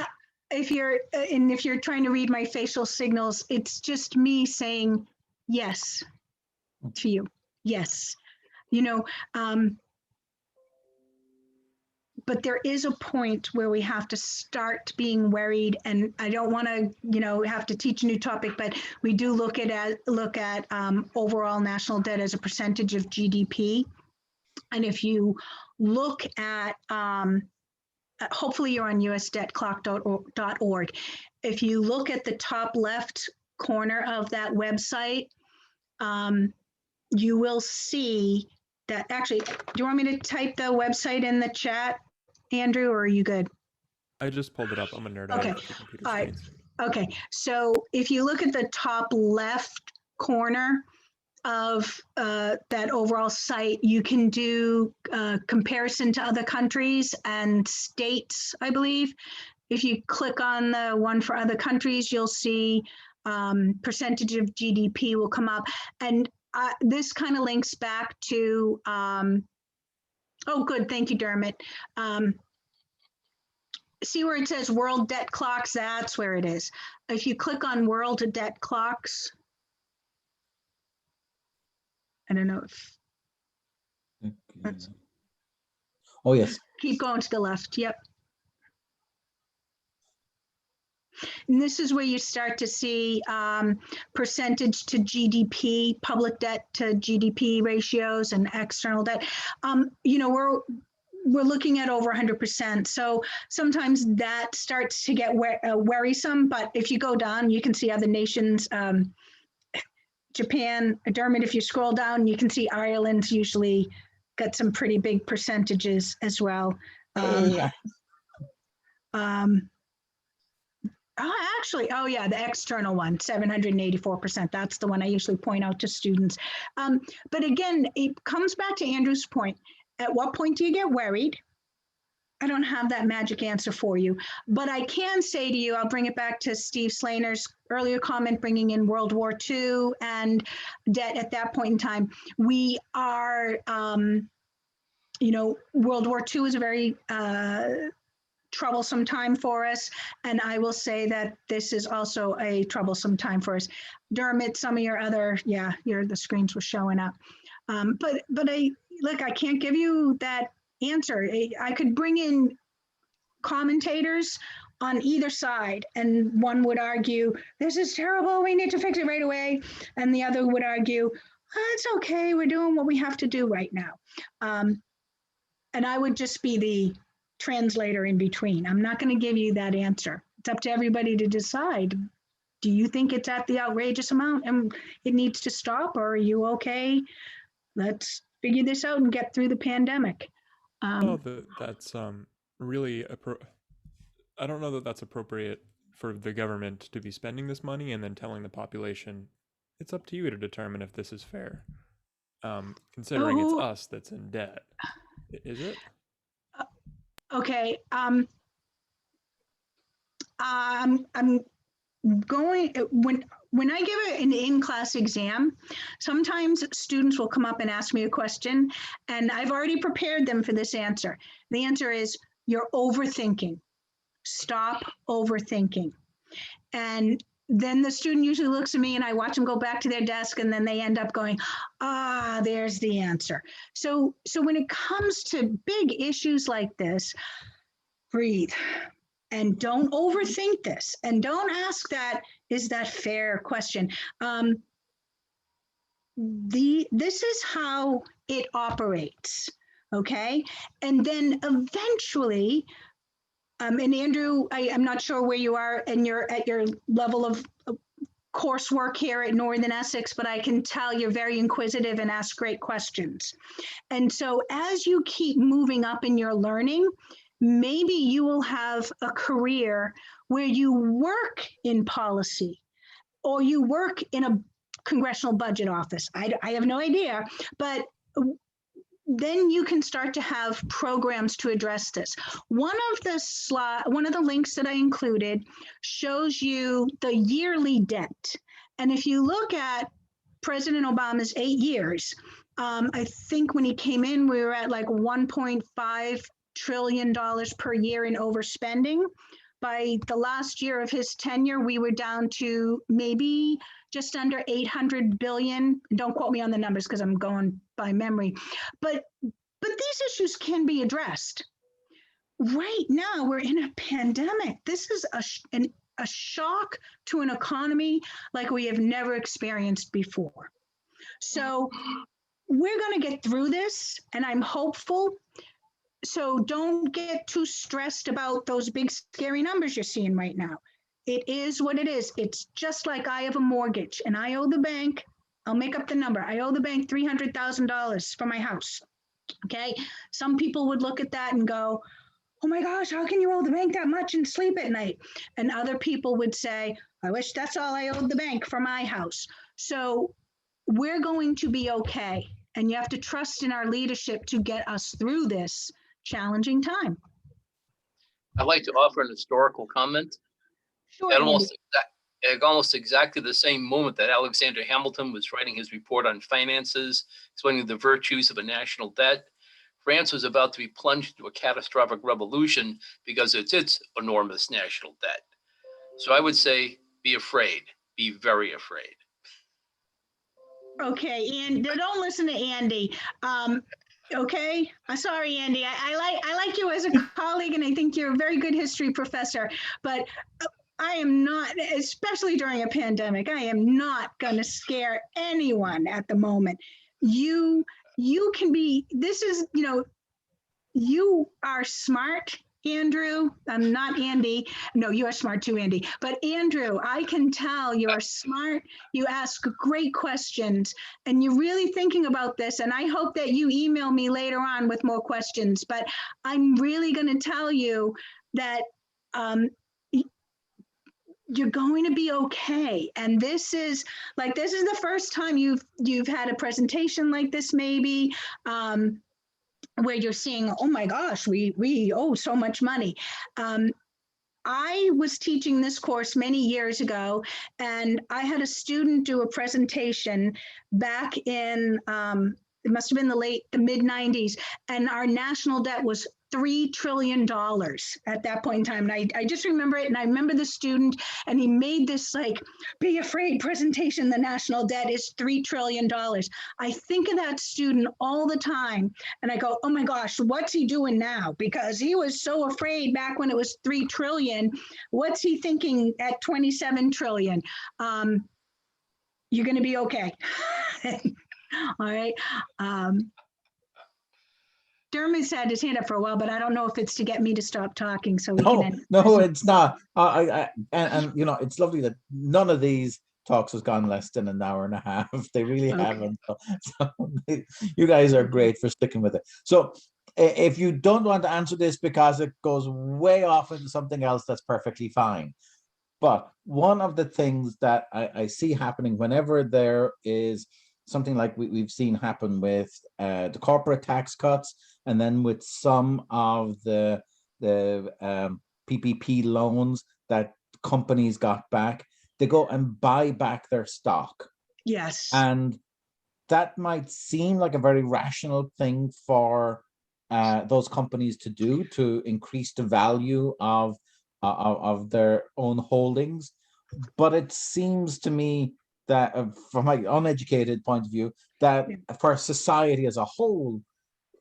If you're trying to read my facial signals, it's just me saying yes to you. Yes. But there is a point where we have to start being worried, and I don't want to, have to teach a new topic, but we do look at overall national debt as a percentage of GDP. And if you look at, hopefully you're on usdebtclock.org. If you look at the top left corner of that website, you will see that actually, do you want me to type the website in the chat, Andrew, or are you good? I just pulled it up. I'm a nerd. Okay. All right. Okay. So if you look at the top left corner of that overall site, you can do comparison to other countries and states, I believe. If you click on the one for other countries, you'll see percentage of GDP will come up. And this kind of links back to, oh, good. Thank you, Dermot. See where it says World Debt Clocks? That's where it is. If you click on World Debt Clocks, I don't know if. Okay. Oh, yes. Keep going to the left. Yep. And this is where you start to see percentage to GDP, public debt to GDP ratios and external debt. We're looking at over 100%. So sometimes that starts to get worrisome, but if you go down, you can see other nations, Japan, Dermot, if you scroll down, you can see Ireland's usually got some pretty big percentages as well. The external one, 784%. That's the one I usually point out to students. But again, it comes back to Andrew's point. At what point do you get worried? I don't have that magic answer for you, but I can say to you, I'll bring it back to Steve Slaner's earlier comment, bringing in World War II and debt at that point in time. We are, World War II is a very troublesome time for us. And I will say that this is also a troublesome time for us. Dermot, some of your other, the screens were showing up. But I can't give you that answer. I could bring in commentators on either side, and one would argue, this is terrible, we need to fix it right away. And the other would argue, it's okay, we're doing what we have to do right now. And I would just be the translator in between. I'm not going to give you that answer. It's up to everybody to decide. Do you think it's at the outrageous amount and it needs to stop, or are you okay? Let's figure this out and get through the pandemic. That's really I don't know that that's appropriate for the government to be spending this money and then telling the population, it's up to you to determine if this is fair. Considering it's us that's in debt. Is it? Okay. when I give an in-class exam, sometimes students will come up and ask me a question, and I've already prepared them for this answer. The answer is, you're overthinking. Stop overthinking. And then the student usually looks at me and I watch them go back to their desk, and then they end up going, there's the answer. So when it comes to big issues like this, breathe and don't overthink this, and don't ask that, is that fair question. This is how it operates, okay? And then eventually, and Andrew, I'm not sure where you are and you're at your level of coursework here at Northern Essex, but I can tell you're very inquisitive and ask great questions. And so as you keep moving up in your learning, maybe you will have a career where you work in policy or you work in a congressional budget office. I have no idea, but then you can start to have programs to address this. One of the links that I included shows you the yearly debt. And if you look at President Obama's 8 years, I think when he came in, we were at like $1.5 trillion per year in overspending. By the last year of his tenure, we were down to maybe just under 800 billion. Don't quote me on the numbers because I'm going by memory. But these issues can be addressed. Right now, we're in a pandemic. This is a shock to an economy like we have never experienced before. So we're going to get through this, and I'm hopeful. So don't get too stressed about those big, scary numbers you're seeing right now. It is what it is. It's just like I have a mortgage and I owe the bank, I'll make up the number. I owe the bank $300,000 for my house. Okay. Some people would look at that and go, oh my gosh, how can you owe the bank that much and sleep at night? And other people would say, I wish that's all I owed the bank for my house. So we're going to be okay. And you have to trust in our leadership to get us through this challenging time. I'd like to offer an historical comment. Sure, At almost exactly the same moment that Alexander Hamilton was writing his report on finances, explaining the virtues of a national debt, France was about to be plunged into a catastrophic revolution because of its enormous national debt. So I would say, be afraid, be very afraid. Okay, and don't listen to Andy. Okay, I'm sorry, Andy. I like you as a colleague, and I think you're a very good history professor. But I am not, especially during a pandemic, I am not going to scare anyone at the moment. You can be. This is, you are smart, Andrew. I'm not Andy. No, you are smart too, Andy. But Andrew, I can tell you are smart. You ask great questions and you're really thinking about this. And I hope that you email me later on with more questions. But I'm really going to tell you that you're going to be okay. And this is the first time you've had a presentation like this, maybe. Where you're seeing, oh my gosh, we owe so much money. I was teaching this course many years ago, and I had a student do a presentation back in, it must have been the mid 90s, and our national debt was $3 trillion at that point in time. And I just remember it, and I remember the student, and he made this be afraid presentation, the national debt is $3 trillion. I think of that student all the time, and I go, oh my gosh, what's he doing now? Because he was so afraid back when it was 3 trillion. What's he thinking at 27 trillion? You're going to be okay. All right. Dermot's had his hand up for a while, but I don't know if it's to get me to stop talking so we can end. No, it's not. And it's lovely that none of these talks has gone less than an hour and a half. They really haven't. So you guys are great for sticking with it. So if you don't want to answer this because it goes way off into something else, that's perfectly fine. But one of the things that I see happening whenever there is something like we've seen happen with the corporate tax cuts, and then with some of the PPP loans that companies got back, they go and buy back their stock. Yes. And that might seem like a very rational thing for those companies to do, to increase the value of their own holdings. But it seems to me that, from my uneducated point of view, that for society as a whole,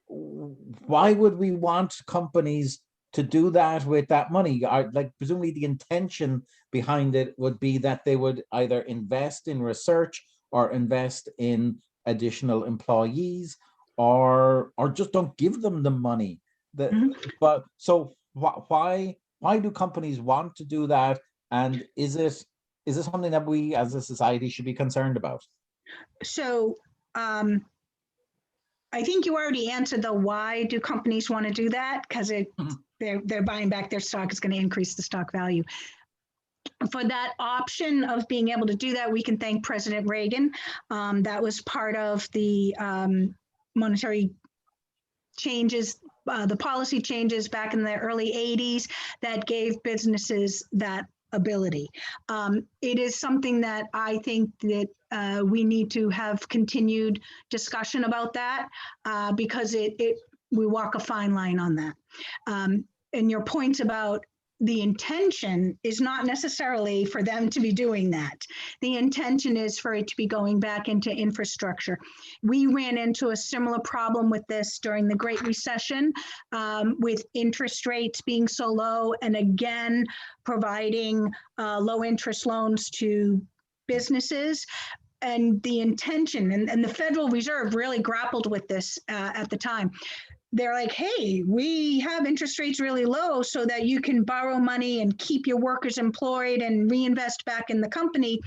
why would we want companies to do that with that money? Like, presumably the intention behind it would be that they would either invest in research or invest in additional employees, or just don't give them the money. But so why do companies want to do that? And is it something that we as a society should be concerned about? So I think you already answered the why do companies want to do that, because they're buying back their stock is going to increase the stock value. For that option of being able to do that, we can thank President Reagan. That was part of the monetary changes, the policy changes back in the early 80s that gave businesses that ability. It is something that I think that we need to have continued discussion about that, because we walk a fine line on that. And your points about the intention is not necessarily for them to be doing that. The intention is for it to be going back into infrastructure. We ran into a similar problem with this during the Great Recession, with interest rates being so low, and again, providing low interest loans to businesses. And the intention, and the Federal Reserve really grappled with this at the time. They're like, hey, we have interest rates really low so that you can borrow money and keep your workers employed and reinvest back in the company.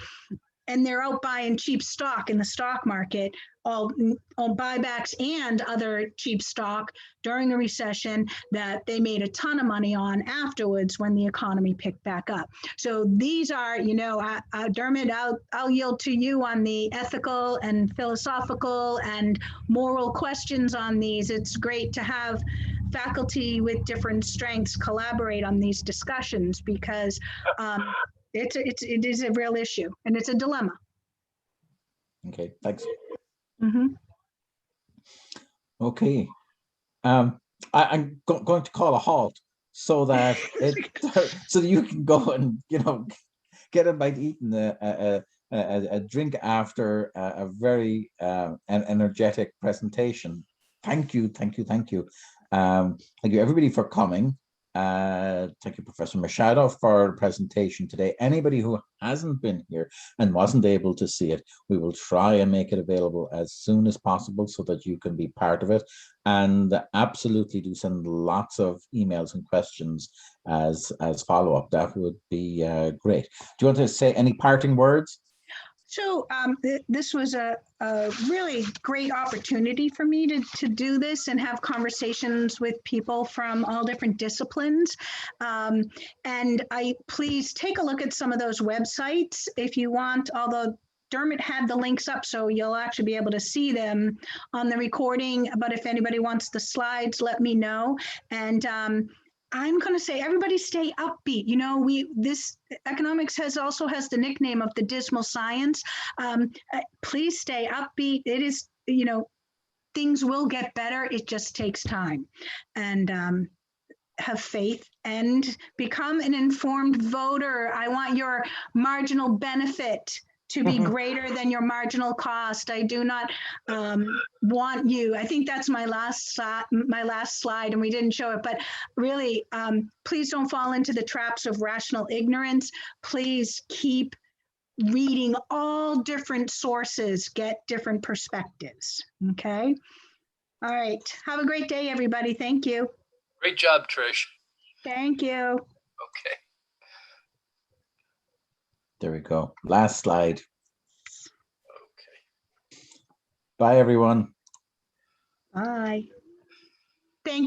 And they're out buying cheap stock in the stock market, all buybacks and other cheap stock during the recession that they made a ton of money on afterwards when the economy picked back up. So these are, Dermot, I'll yield to you on the ethical and philosophical and moral questions on these. It's great to have faculty with different strengths collaborate on these discussions, because it is a real issue and it's a dilemma. Okay, thanks. Mm-hmm. Okay, I'm going to call a halt so that so that you can go and get a bite eaten, a drink after a very energetic presentation. Thank you. Thank you everybody for coming. Thank you, Professor Machado, for the presentation today. Anybody who hasn't been here and wasn't able to see it, we will try and make it available as soon as possible so that you can be part of it. And absolutely do send lots of emails and questions as follow-up. That would be great. Do you want to say any parting words? So this was a really great opportunity for me to do this and have conversations with people from all different disciplines. And please take a look at some of those websites if you want, although Dermot had the links up, so you'll actually be able to see them on the recording. But if anybody wants the slides, let me know. And I'm going to say everybody stay upbeat. This economics also has the nickname of the dismal science. Please stay upbeat. It is, things will get better. It just takes time. And have faith and become an informed voter. I want your marginal benefit to be greater than your marginal cost. I do not want you. I think that's my last slide, and we didn't show it, but really, please don't fall into the traps of rational ignorance. Please keep reading all different sources, get different perspectives, okay? All right, have a great day, everybody. Thank you. Great job, Trish. Thank you. Okay. There we go. Last slide. Okay. Bye, everyone. Bye.